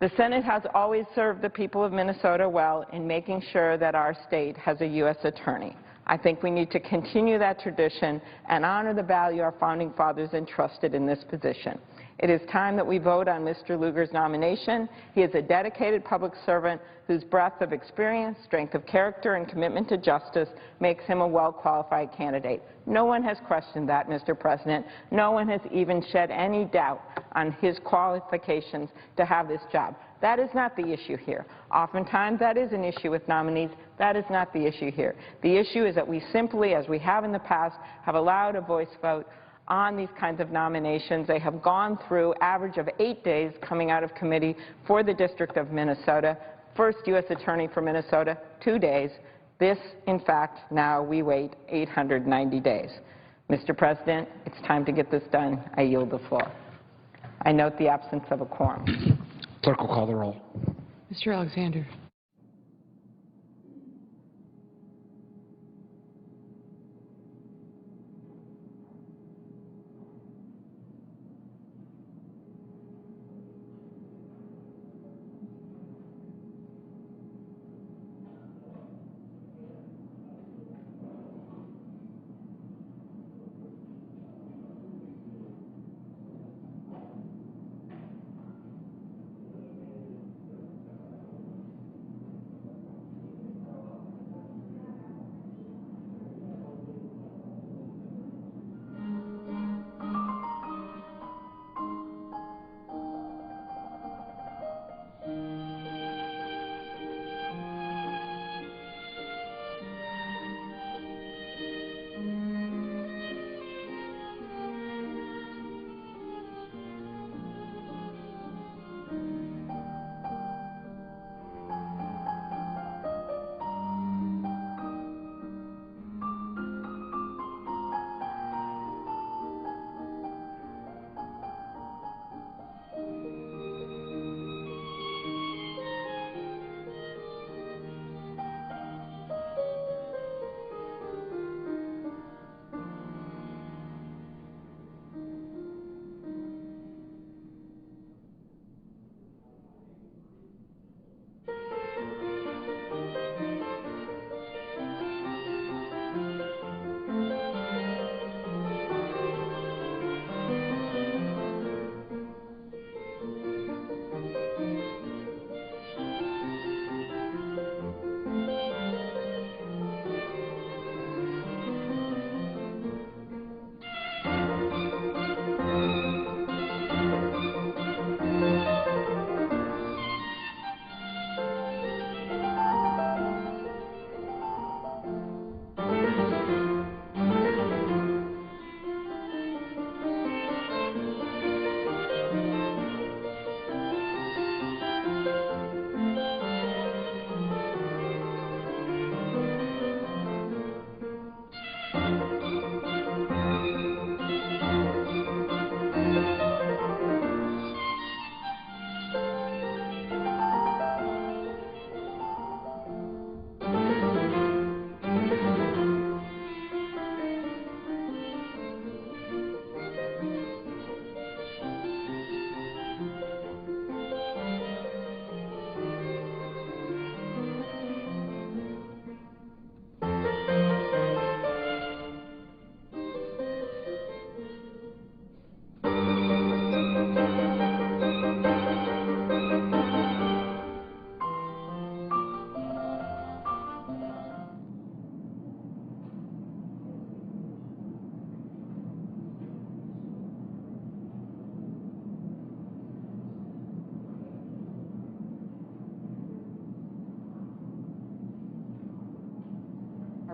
The Senate has always served the people of Minnesota well in making sure that our state has a U.S. attorney. I think we need to continue that tradition and honor the value our founding fathers entrusted in this position. It is time that we vote on Mr. Lugar's nomination. He is a dedicated public servant whose breadth of experience, strength of character, and commitment to justice makes him a well-qualified candidate. No one has questioned that, Mr. President. No one has even shed any doubt on his qualifications to have this job. That is not the issue here. Oftentimes, that is an issue with nominees. That is not the issue here. The issue is that we simply, as we have in the past, have allowed a voice vote on these kinds of nominations. They have gone through average of 8 days coming out of committee for the District of Minnesota. First U.S. Attorney for Minnesota, 2 days. This, in fact, now we wait 890 days. Mr. President, it's time to get this done. I yield the floor. I note the absence of a quorum. Clerk will call the roll. Mr. Alexander.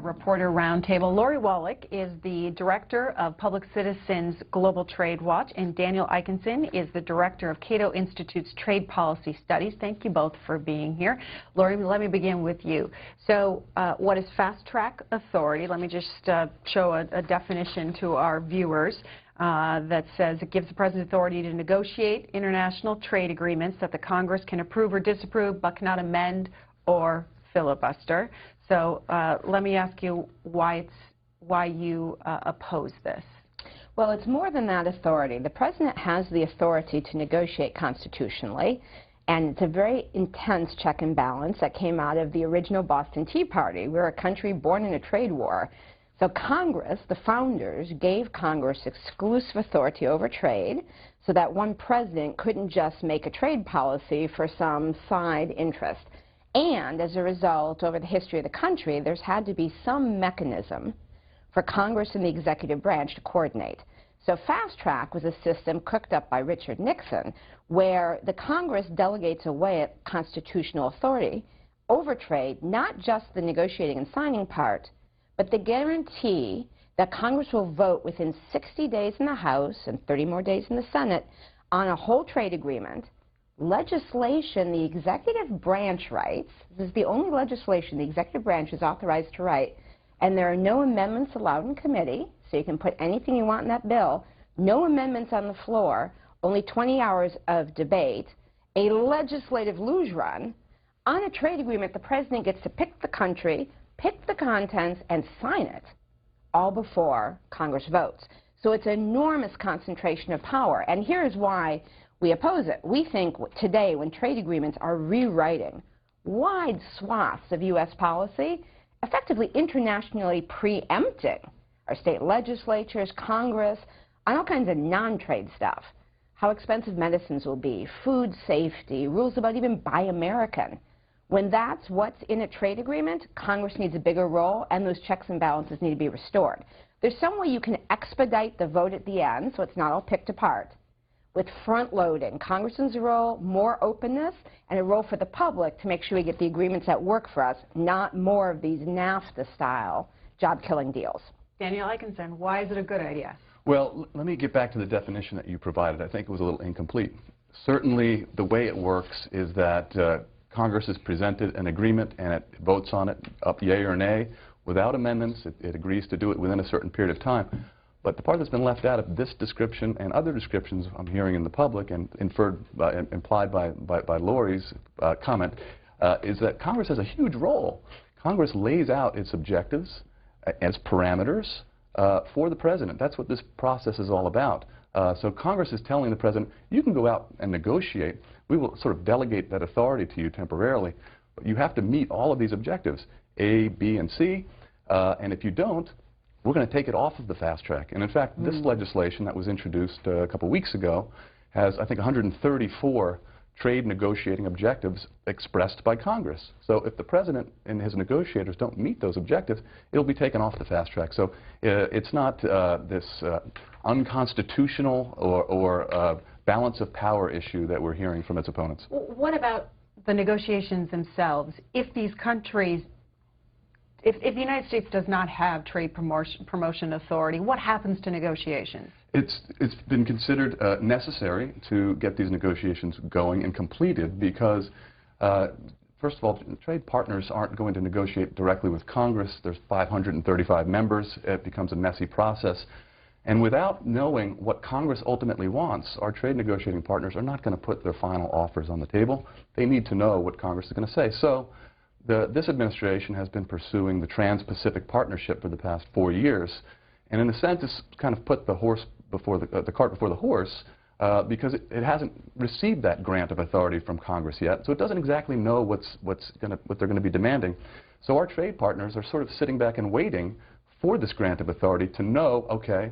Reporter Roundtable. Lori Wallach is the Director of Public Citizens Global Trade Watch, and Daniel Eikenson is the Director of Cato Institute's Trade Policy Studies. Thank you both for being here. Lori, let me begin with you. So what is fast-track authority? Let me just show a definition to our viewers that says it gives the President authority to negotiate international trade agreements that the Congress can approve or disapprove but cannot amend or filibuster. So let me ask you why you oppose this. Well, it's more than that authority. The President has the authority to negotiate constitutionally, And it's a very intense check and balance that came out of the original Boston Tea Party. We're a country born in a trade war. So Congress, the founders, gave Congress exclusive authority over trade so that one president couldn't just make a trade policy for some side interest. And as a result, over the history of the country, there's had to be some mechanism for Congress and the executive branch to coordinate. So fast track was a system cooked up by Richard Nixon where the Congress delegates away constitutional authority over trade, not just the negotiating and signing part, but the guarantee that Congress will vote within 60 days in the House and 30 more days in the Senate on a whole trade agreement, legislation the executive branch writes. This is the only legislation the executive branch is authorized to write, and there are no amendments allowed in committee, so you can put anything you want in that bill, no amendments on the floor, only 20 hours of debate, a legislative luge run. On a trade agreement, the president gets to pick the country, pick the contents, and sign it, all before Congress votes. So it's an enormous concentration of power, and here's why we oppose it. We think today, when trade agreements are rewriting wide swaths of U.S. policy, effectively internationally preempting our state legislatures, Congress, on all kinds of non-trade stuff, how expensive medicines will be, food safety, rules about even Buy American. When that's what's in a trade agreement, Congress needs a bigger role, and those checks and balances need to be restored. There's some way you can expedite the vote at the end, so it's not all picked apart, with front-loading. Congressman's role, more openness, and a role for the public to make sure we get the agreements that work for us, not more of these NAFTA-style job-killing deals. Daniel Eichenson, why is it a good idea? Well, let me get back to the definition that you provided. I think it was a little incomplete. Certainly, the way it works is that Congress is presented an agreement and it votes on it, up yay or nay, without amendments. It agrees to do it within a certain period of time. But the part that's been left out of this description and other descriptions I'm hearing in the public and implied by Lori's comment is that Congress has a huge role. Congress lays out its objectives as parameters for the president. That's what this process is all about. So Congress is telling the president, you can go out and negotiate. We will sort of delegate that authority to you temporarily, but you have to meet all of these objectives, A, B, and C, and if you don't, we're going to take it off of the fast track. And in fact, this legislation that was introduced a couple weeks ago has, I think, 134 trade negotiating objectives expressed by Congress. So if the president and his negotiators don't meet those objectives, it'll be taken off the fast track. So it's not this unconstitutional or balance of power issue that we're hearing from its opponents. What about the negotiations themselves? If these countries, if the United States does not have trade promotion authority, what happens to negotiations? It's been considered necessary to get these negotiations going and completed because, first of all, trade partners aren't going to negotiate directly with Congress. There's 535 members. It becomes a messy process. And without knowing what Congress ultimately wants, our trade negotiating partners are not going to put their final offers on the table. They need to know what Congress is going to say. So this administration has been pursuing the Trans-Pacific Partnership for the past 4 years. And in a sense, it's kind of put the horse before the cart before the horse because it hasn't received that grant of authority from Congress yet. So it doesn't exactly know what they're going to be demanding. So our trade partners are sort of sitting back and waiting for this grant of authority to know, okay,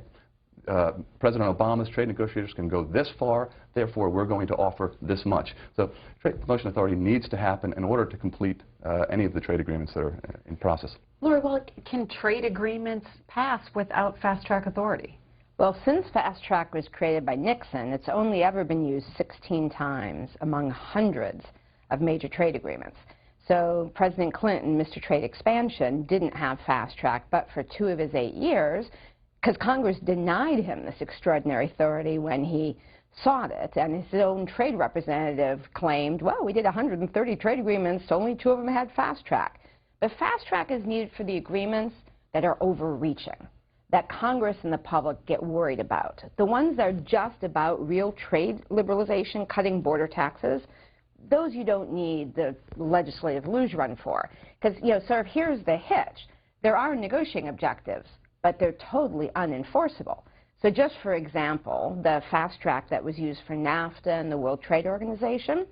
President Obama's trade negotiators can go this far, therefore we're going to offer this much. So trade promotion authority needs to happen in order to complete any of the trade agreements that are in process. Lori, well, can trade agreements pass without fast-track authority? Well, since fast track was created by Nixon, it's only ever been used 16 times among hundreds of major trade agreements. So President Clinton, Mr. Trade Expansion, didn't have fast track, but for 2 of his 8 years, because Congress denied him this extraordinary authority when he sought it, and his own trade representative claimed, well, we did 130 trade agreements, only 2 of them had fast track. But fast track is needed for the agreements that are overreaching, that Congress and the public get worried about. The ones that are just about real trade liberalization, cutting border taxes, those you don't need the legislative luge run for. Because, you know, sort of here's the hitch. There are negotiating objectives, but they're totally unenforceable. So just for example, the fast track that was used for NAFTA and the World Trade Organization,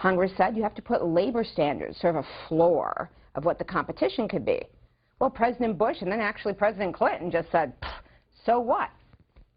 Congress said you have to put labor standards, sort of a floor of what the competition could be. Well, President Bush and then actually President Clinton just said, so what?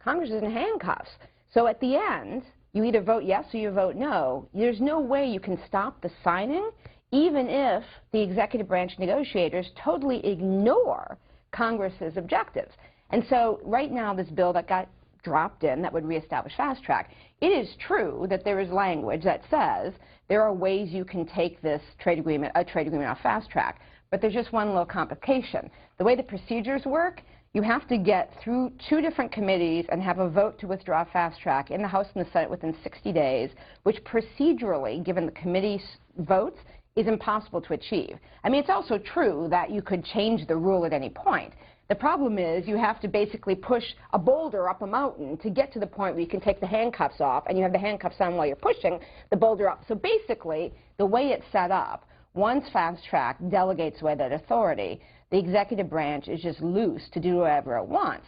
Congress is in handcuffs. So at the end, you either vote yes or you vote no. There's no way you can stop the signing, even if the executive branch negotiators totally ignore Congress's objectives. And so right now, this bill that got dropped in that would reestablish fast track, it is true that there is language that says there are ways you can take this trade agreement, a trade agreement off fast track, but there's just one little complication. The way the procedures work, you have to get through 2 different committees and have a vote to withdraw fast track in the House and the Senate within 60 days, which procedurally, given the committee's votes, is impossible to achieve. I mean, it's also true that you could change the rule at any point. The problem is you have to basically push a boulder up a mountain to get to the point where you can take the handcuffs off, and you have the handcuffs on while you're pushing the boulder up. So basically, the way it's set up, once fast track delegates away that authority, the executive branch is just loose to do whatever it wants.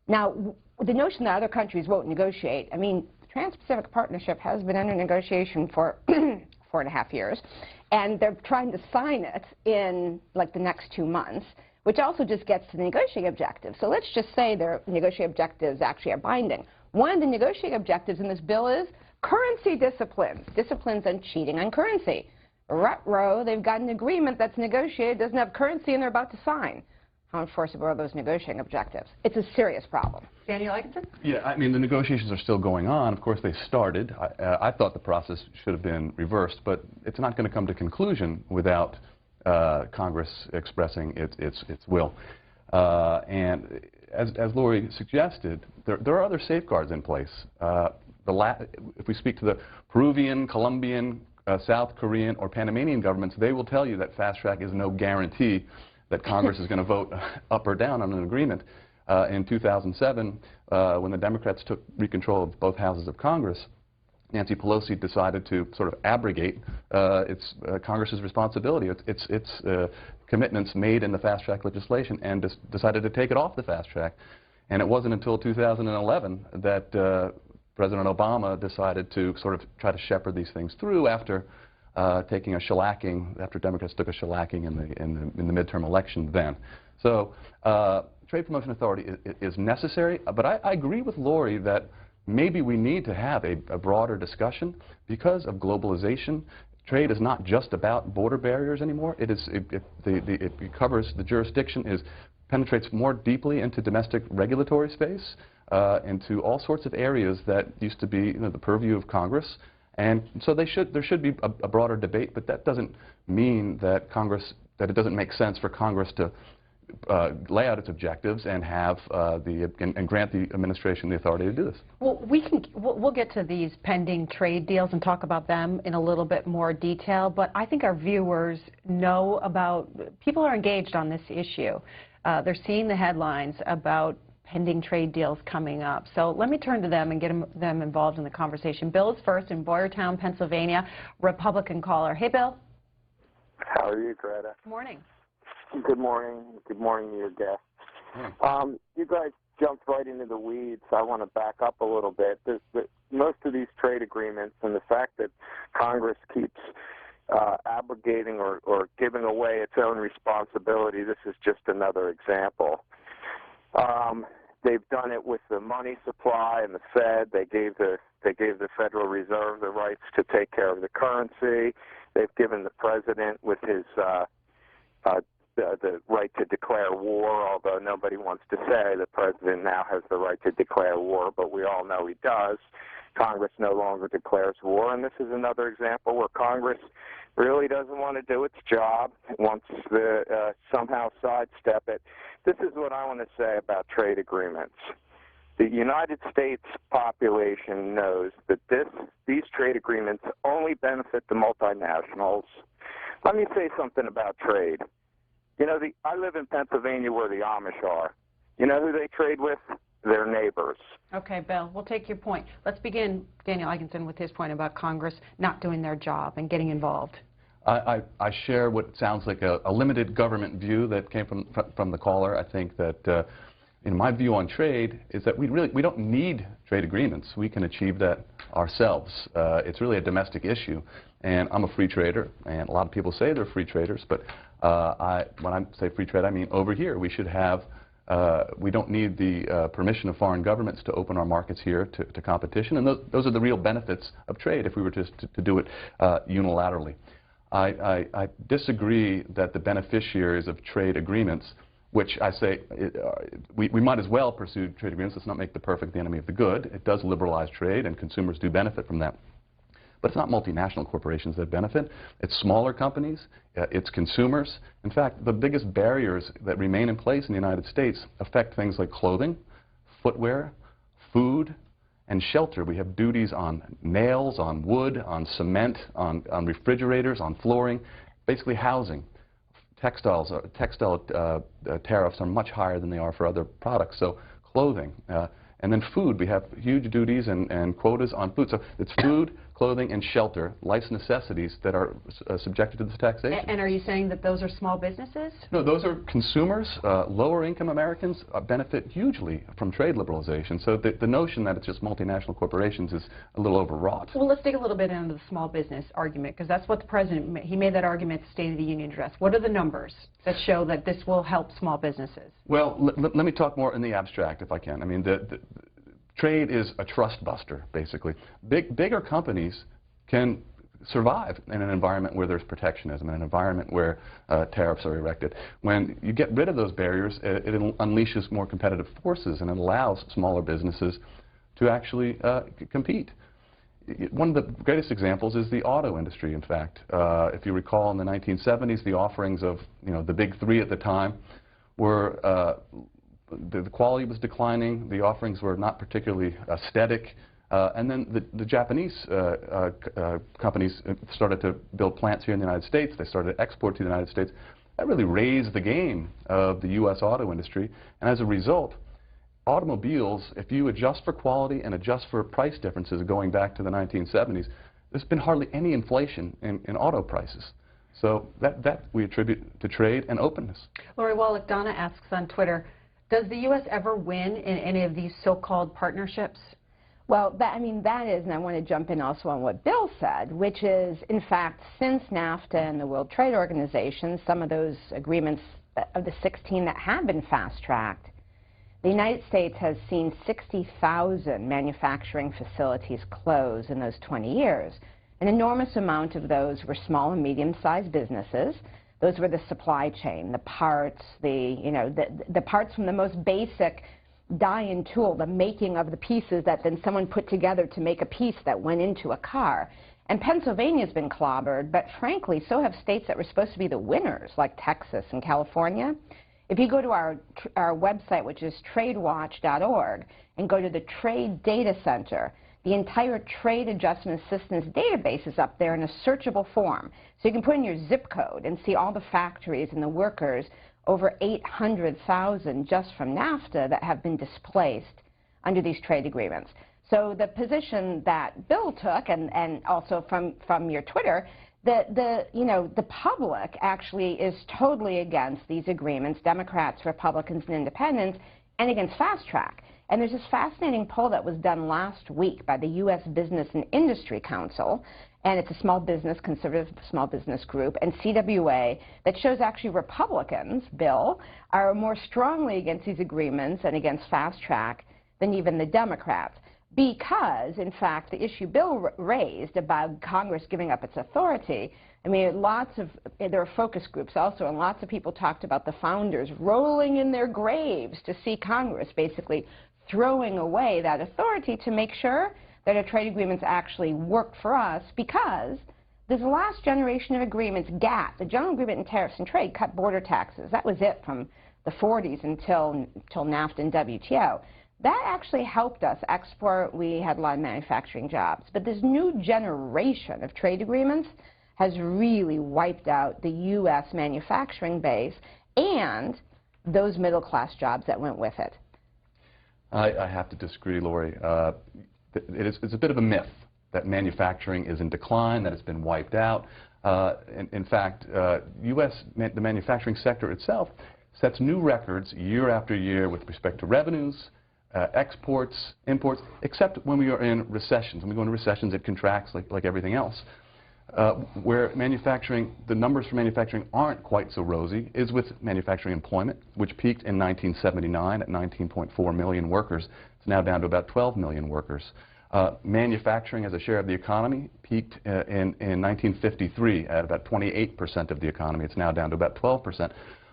Now, the notion that other countries won't negotiate, I mean, the Trans-Pacific Partnership has been under negotiation for 4.5 years, and they're trying to sign it in, like, the next 2 months, which also just gets to the negotiating objectives. So let's just say their negotiating objectives actually are binding. One of the negotiating objectives in this bill is currency disciplines, disciplines on cheating on currency. Ruh-roh, they've got an agreement that's negotiated, doesn't have currency, and they're about to sign. How enforceable are those negotiating objectives? It's a serious problem. Daniel Ikenson? Yeah, I mean, the negotiations are still going on. Of course, they started. I thought the process should have been reversed, but it's not going to come to conclusion without Congress expressing its will. And as Lori suggested, there are other safeguards in place. If we speak to the Peruvian, Colombian, South Korean, or Panamanian governments, they will tell you that fast track is no guarantee that Congress is going to vote up or down on an agreement. In 2007, when the Democrats took control of both houses of Congress, Nancy Pelosi decided to sort of abrogate Congress's responsibility, its commitments made in the fast track legislation, and decided to take it off the fast track. And it wasn't until 2011 that President Obama decided to sort of try to shepherd these things through after taking a shellacking, after Democrats took a shellacking in the midterm election then. So Trade Promotion Authority is necessary, but I agree with Lori that maybe we need to have a broader discussion because of globalization. Trade is not just about border barriers anymore. It covers the jurisdiction, penetrates more deeply into domestic regulatory space, into all sorts of areas that used to be the purview of Congress. And so there should be a broader debate, but that doesn't mean that it doesn't make sense for Congress to lay out its objectives and have and grant the administration the authority to do this. Well, we'll get to these pending trade deals and talk about them in a little bit more detail, but I think our viewers know about, people are engaged on this issue. They're seeing the headlines about pending trade deals coming up. So let me turn to them and get them involved in the conversation. Bill is first in Boyertown, Pennsylvania, Republican caller. Hey, Bill. How are you, Greta? Good morning. Good morning. Good morning to your guests. You guys jumped right into the weeds. I want to back up a little bit. Most of these trade agreements and the fact that Congress keeps abrogating or giving away its own responsibility, this is just another example. They've done it with the money supply and the Fed. They gave the Federal Reserve the rights to take care of the currency. They've given the president with his the right to declare war, although nobody wants to say the president now has the right to declare war, but we all know he does. Congress no longer declares war, and this is another example where Congress really doesn't want to do its job, wants to somehow sidestep it. This is what I want to say about trade agreements. The United States population knows that these trade agreements only benefit the multinationals. Let me say something about trade. You know, I live in Pennsylvania where the Amish are. You know who they trade with? Their neighbors. Okay, Bill, we'll take your point. Let's begin, Daniel Ikenson, with his point about Congress not doing their job and getting involved. I share what sounds like a limited government view that came from the caller. I think that, in my view on trade, is that we don't need trade agreements. We can achieve that ourselves. It's really a domestic issue. And I'm a free trader, and a lot of people say they're free traders, but when I say free trade, I mean over here. We should have, we don't need the permission of foreign governments to open our markets here to competition, and those are the real benefits of trade if we were just to do it unilaterally. I disagree that the beneficiaries of trade agreements, which I say we might as well pursue trade agreements. Let's not make the perfect the enemy of the good. It does liberalize trade, and consumers do benefit from that. But it's not multinational corporations that benefit. It's smaller companies. It's consumers. In fact, the biggest barriers that remain in place in the United States affect things like clothing, footwear, food, and shelter. We have duties on nails, on wood, on cement, on refrigerators, on flooring, basically housing. Textile tariffs are much higher than they are for other products. So clothing. And then food, we have huge duties and quotas on food. So it's food, clothing, and shelter, life's necessities that are subjected to this taxation. And are you saying that those are small businesses? No, those are consumers. Lower income Americans benefit hugely from trade liberalization. So the notion that it's just multinational corporations is a little overwrought. Well, let's dig a little bit into the small business argument, because that's what the President made. He made that argument at the State of the Union address. What are the numbers that show that this will help small businesses? Well, let me talk more in the abstract, if I can. I mean, trade is a trust buster, basically. Bigger companies can survive in an environment where there's protectionism, in an environment where tariffs are erected. When you get rid of those barriers, it unleashes more competitive forces, and it allows smaller businesses to actually compete. One of the greatest examples is the auto industry, in fact. If you recall, in the 1970s, the offerings of the big three at the time were the quality was declining, the offerings were not particularly aesthetic, and then the Japanese companies started to build plants here in the United States. They started to export to the United States. That really raised the game of the U.S. auto industry, and as a result, automobiles, if you adjust for quality and adjust for price differences going back to the 1970s, there's been hardly any inflation in auto prices. So that we attribute to trade and openness. Lori Wallach, Donna asks on Twitter, does the U.S. ever win in any of these so-called partnerships? Well, that is, and I want to jump in also on what Bill said, which is, in fact, since NAFTA and the World Trade Organization, some of those agreements of the 16 that have been fast-tracked, the United States has seen 60,000 manufacturing facilities close in those 20 years. An enormous amount of those were small and medium-sized businesses. Those were the supply chain, the parts, the parts from the most basic die-in tool, the making of the pieces that then someone put together to make a piece that went into a car. And Pennsylvania's been clobbered, but frankly, so have states that were supposed to be the winners, like Texas and California. If you go to our website, which is tradewatch.org, and go to the Trade Data Center, the entire Trade Adjustment Assistance database is up there in a searchable form. So you can put in your zip code and see all the factories and the workers, over 800,000 just from NAFTA, that have been displaced under these trade agreements. So the position that Bill took, and also from your Twitter, the public actually is totally against these agreements, Democrats, Republicans, and Independents, and against Fast Track. And there's this fascinating poll that was done last week by the U.S. Business and Industry Council, and it's a small business, conservative small business group, and CWA, that shows actually Republicans, Bill, are more strongly against these agreements and against Fast Track than even the Democrats. Because, in fact, the issue Bill raised about Congress giving up its authority, I mean, there are focus groups also, and lots of people talked about the founders rolling in their graves to see Congress basically throwing away that authority to make sure that our trade agreements actually work for us, because this last generation of agreements, GATT, the General Agreement on Tariffs and Trade, cut border taxes. That was it from the 40s until NAFTA and WTO. That actually helped us export. We had a lot of manufacturing jobs. But this new generation of trade agreements has really wiped out the U.S. manufacturing base and those middle-class jobs that went with it. I have to disagree, Lori. It's a bit of a myth that manufacturing is in decline, that it's been wiped out. In fact, the manufacturing sector itself sets new records year after year with respect to revenues, exports, imports, except when we are in recessions. When we go into recessions, it contracts like everything else. Where manufacturing, the numbers for manufacturing aren't quite so rosy is with manufacturing employment, which peaked in 1979 at 19.4 million workers. It's now down to about 12 million workers. Manufacturing as a share of the economy peaked in 1953 at about 28% of the economy. It's now down to about 12%.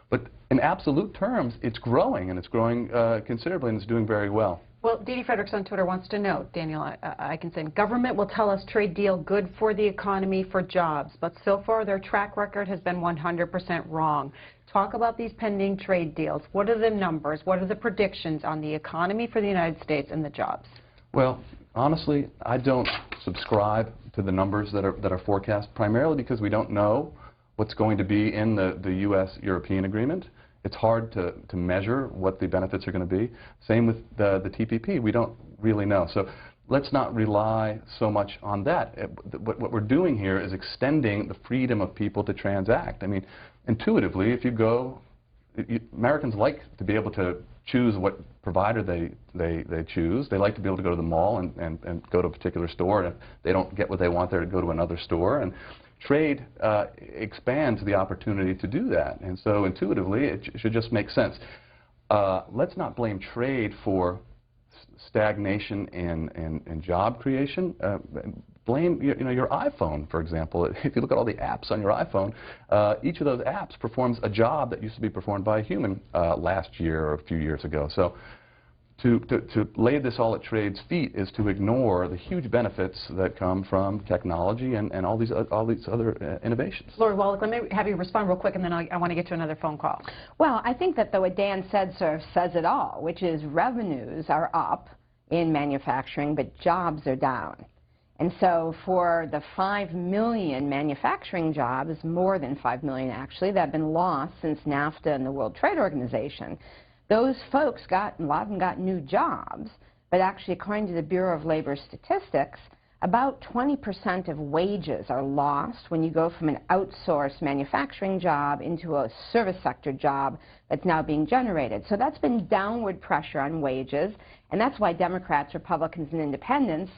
But in absolute terms, it's growing, and it's growing considerably, and it's doing very well. Well, Dee Fredericks on Twitter wants to know, Daniel Ikenson, government will tell us trade deal good for the economy, for jobs, but so far their track record has been 100% wrong. Talk about these pending trade deals. What are the numbers? What are the predictions on the economy for the United States and the jobs? Well, honestly, I don't subscribe to the numbers that are forecast, primarily because we don't know what's going to be in the U.S.-European agreement. It's hard to measure what the benefits are going to be. Same with the TPP. We don't really know. So let's not rely so much on that. What we're doing here is extending the freedom of people to transact. I mean, intuitively, if you go, Americans like to be able to choose what provider they choose. They like to be able to go to the mall and go to a particular store, and if they don't get what they want there, to go to another store. And trade expands the opportunity to do that, and so intuitively it should just make sense. Let's not blame trade for stagnation in job creation. Blame your iPhone, for example. If you look at all the apps on your iPhone, each of those apps performs a job that used to be performed by a human last year or a few years ago. So to lay this all at trade's feet is to ignore the huge benefits that come from technology and all these other innovations. Lori Wallach, let me have you respond real quick, and then I want to get to another phone call. Well, I think that what Dan said sort of says it all, which is revenues are up in manufacturing, but jobs are down. And so for the 5 million manufacturing jobs, more than 5 million actually, that have been lost since NAFTA and the World Trade Organization, those folks a lot of them got new jobs, but actually according to the Bureau of Labor Statistics, about 20% of wages are lost when you go from an outsourced manufacturing job into a service sector job that's now being generated. So that's been downward pressure on wages, and that's why Democrats, Republicans, and Independents,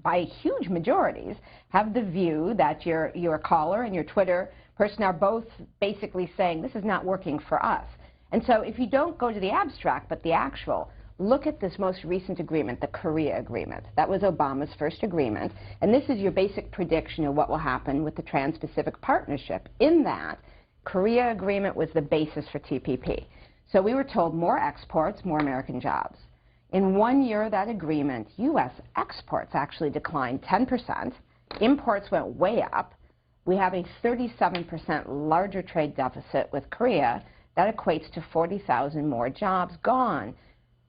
by huge majorities, have the view that your caller and your Twitter person are both basically saying this is not working for us. And so if you don't go to the abstract, but the actual, look at this most recent agreement, the Korea agreement. That was Obama's first agreement. And this is your basic prediction of what will happen with the Trans-Pacific Partnership. In that, Korea agreement was the basis for TPP. So we were told more exports, more American jobs. In 1 year of that agreement, U.S. exports actually declined 10%. Imports went way up. We have a 37% larger trade deficit with Korea. That equates to 40,000 more jobs gone.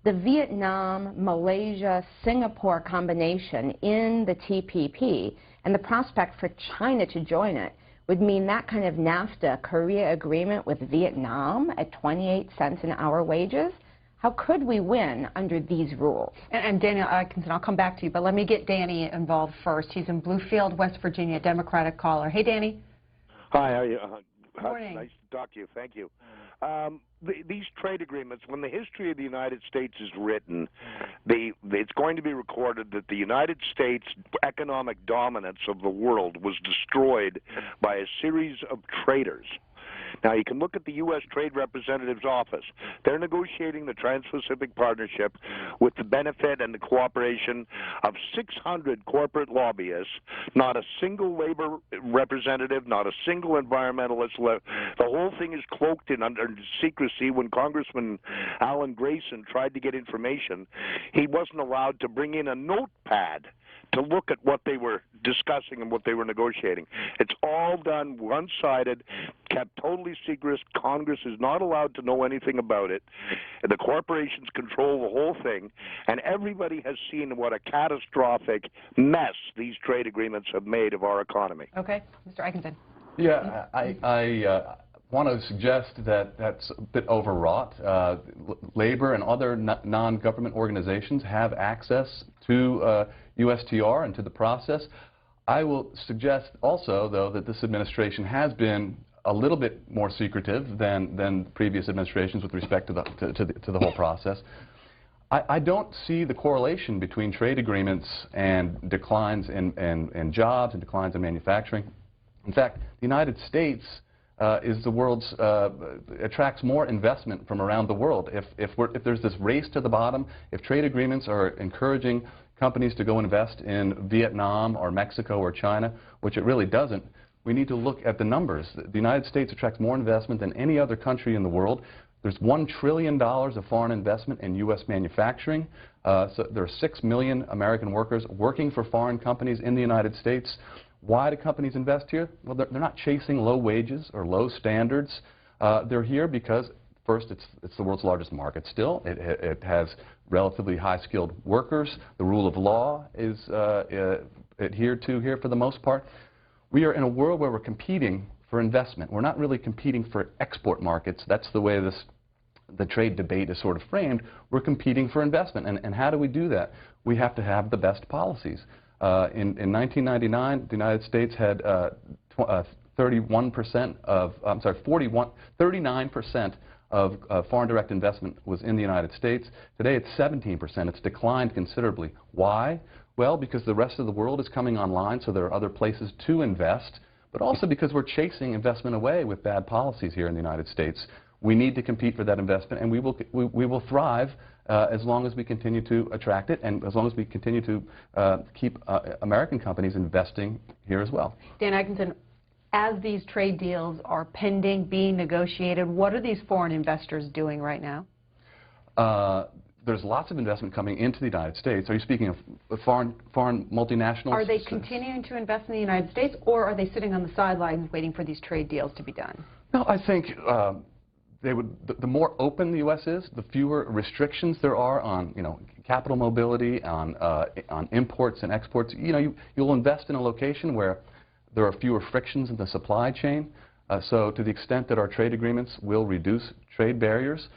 The Vietnam, Malaysia, Singapore combination in the TPP and the prospect for China to join it would mean that kind of NAFTA Korea agreement with Vietnam at 28 cents an hour wages. How could we win under these rules? And Daniel Ikenson, I'll come back to you, but let me get Danny involved first. He's in Bluefield, West Virginia, Democratic caller. Hey, Danny. Hi, how are you? Morning. Nice to talk to you. Thank you. These trade agreements, when the history of the United States is written, it's going to be recorded that the United States' economic dominance of the world was destroyed by a series of traders. Now, you can look at the U.S. Trade Representative's office. They're negotiating the Trans-Pacific Partnership with the benefit and the cooperation of 600 corporate lobbyists, not a single labor representative, not a single environmentalist. The whole thing is cloaked in under secrecy. When Congressman Alan Grayson tried to get information, he wasn't allowed to bring in a notepad to look at what they were discussing and what they were negotiating. It's all done one-sided, kept totally secret. Congress is not allowed to know anything about it. The corporations control the whole thing, and everybody has seen what a catastrophic mess these trade agreements have made of our economy. Okay. Mr. Ikenson. Yeah, I want to suggest that that's a bit overwrought. Labor and other non-government organizations have access to USTR and to the process. I will suggest also, though, that this administration has been a little bit more secretive than previous administrations with respect to the whole process. I don't see the correlation between trade agreements and declines in jobs and declines in manufacturing. In fact, the United States is the world's attracts more investment from around the world. If there's this race to the bottom, if trade agreements are encouraging companies to go invest in Vietnam or Mexico or China, which it really doesn't, we need to look at the numbers. The United States attracts more investment than any other country in the world. There's $1 trillion of foreign investment in U.S. manufacturing. So there are 6 million American workers working for foreign companies in the United States. Why do companies invest here? Well, they're not chasing low wages or low standards. They're here because, first, it's the world's largest market still. It has relatively high-skilled workers. The rule of law is adhered to here for the most part. We are in a world where we're competing for investment. We're not really competing for export markets. That's the way the trade debate is sort of framed. We're competing for investment. And how do we do that? We have to have the best policies. In 1999, the United States had 39% of foreign direct investment was in the United States. Today it's 17%. It's declined considerably. Why? Well, because the rest of the world is coming online, so there are other places to invest, but also because we're chasing investment away with bad policies here in the United States. We need to compete for that investment, and we will thrive as long as we continue to attract it and as long as we continue to keep American companies investing here as well. Dan Atkinson, as these trade deals are pending, being negotiated, what are these foreign investors doing right now? There's lots of investment coming into the United States. Are you speaking of foreign multinationals? Are they continuing to invest in the United States, or are they sitting on the sidelines waiting for these trade deals to be done? No, I think the more open the U.S. is, the fewer restrictions there are on, capital mobility, on imports and exports. You'll invest in a location where there are fewer frictions in the supply chain. So to the extent that our trade agreements will reduce trade barriers,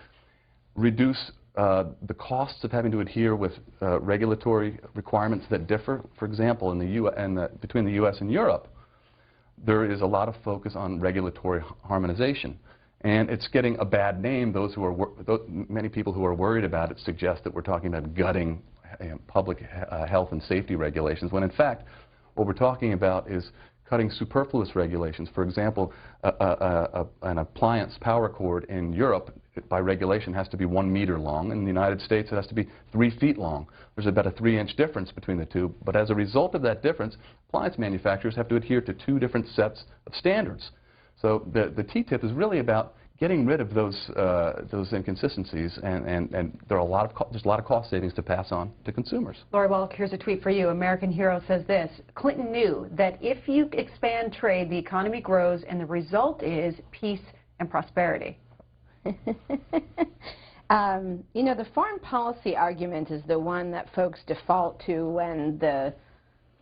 reduce the costs of having to adhere with regulatory requirements that differ. For example, between the U.S. and Europe, there is a lot of focus on regulatory harmonization. And it's getting a bad name. Many people who are worried about it suggest that we're talking about gutting public health and safety regulations, when in fact what we're talking about is cutting superfluous regulations. For example, an appliance power cord in Europe, by regulation, has to be 1 meter long. In the United States, it has to be 3 feet long. There's about a 3-inch difference between the two. But as a result of that difference, appliance manufacturers have to adhere to 2 different sets of standards. So the TTIP is really about getting rid of those inconsistencies, and there's a lot of cost savings to pass on to consumers. Lori Wallach, here's a tweet for you. American Hero says this: Clinton knew that if you expand trade, the economy grows, and the result is peace and prosperity. The foreign policy argument is the one that folks default to when the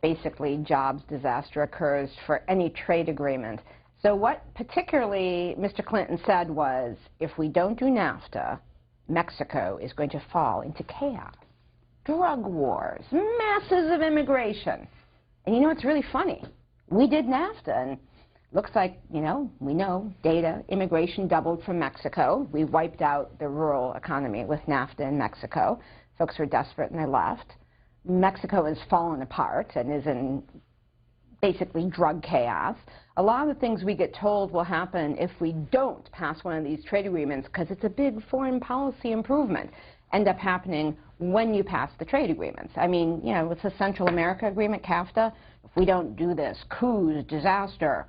basically jobs disaster occurs for any trade agreement. So what particularly Mr. Clinton said was, if we don't do NAFTA, Mexico is going to fall into chaos, drug wars, masses of immigration. And it's really funny. We did NAFTA, and looks like, we know data, immigration doubled from Mexico. We wiped out the rural economy with NAFTA in Mexico. Folks were desperate and they left. Mexico has fallen apart and is in basically drug chaos. A lot of the things we get told will happen if we don't pass one of these trade agreements, because it's a big foreign policy improvement, end up happening when you pass the trade agreements. I mean, with the Central America Agreement, CAFTA, if we don't do this, coups, disaster.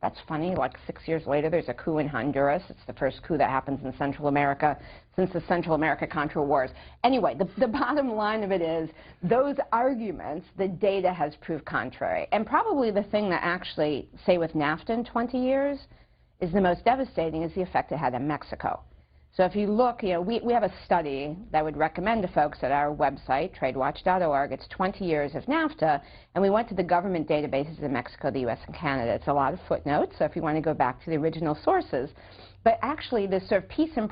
That's funny, like 6 years later, there's a coup in Honduras. It's the first coup that happens in Central America since the Central America-Contra Wars. Anyway, the bottom line of it is, those arguments, the data has proved contrary. And probably the thing that actually, say with NAFTA in 20 years, is the most devastating is the effect it had in Mexico. So if you look, we have a study that I would recommend to folks at our website, tradewatch.org. It's 20 years of NAFTA, and we went to the government databases in Mexico, the U.S., and Canada. It's a lot of footnotes, so if you want to go back to the original sources. But actually, this sort of peace and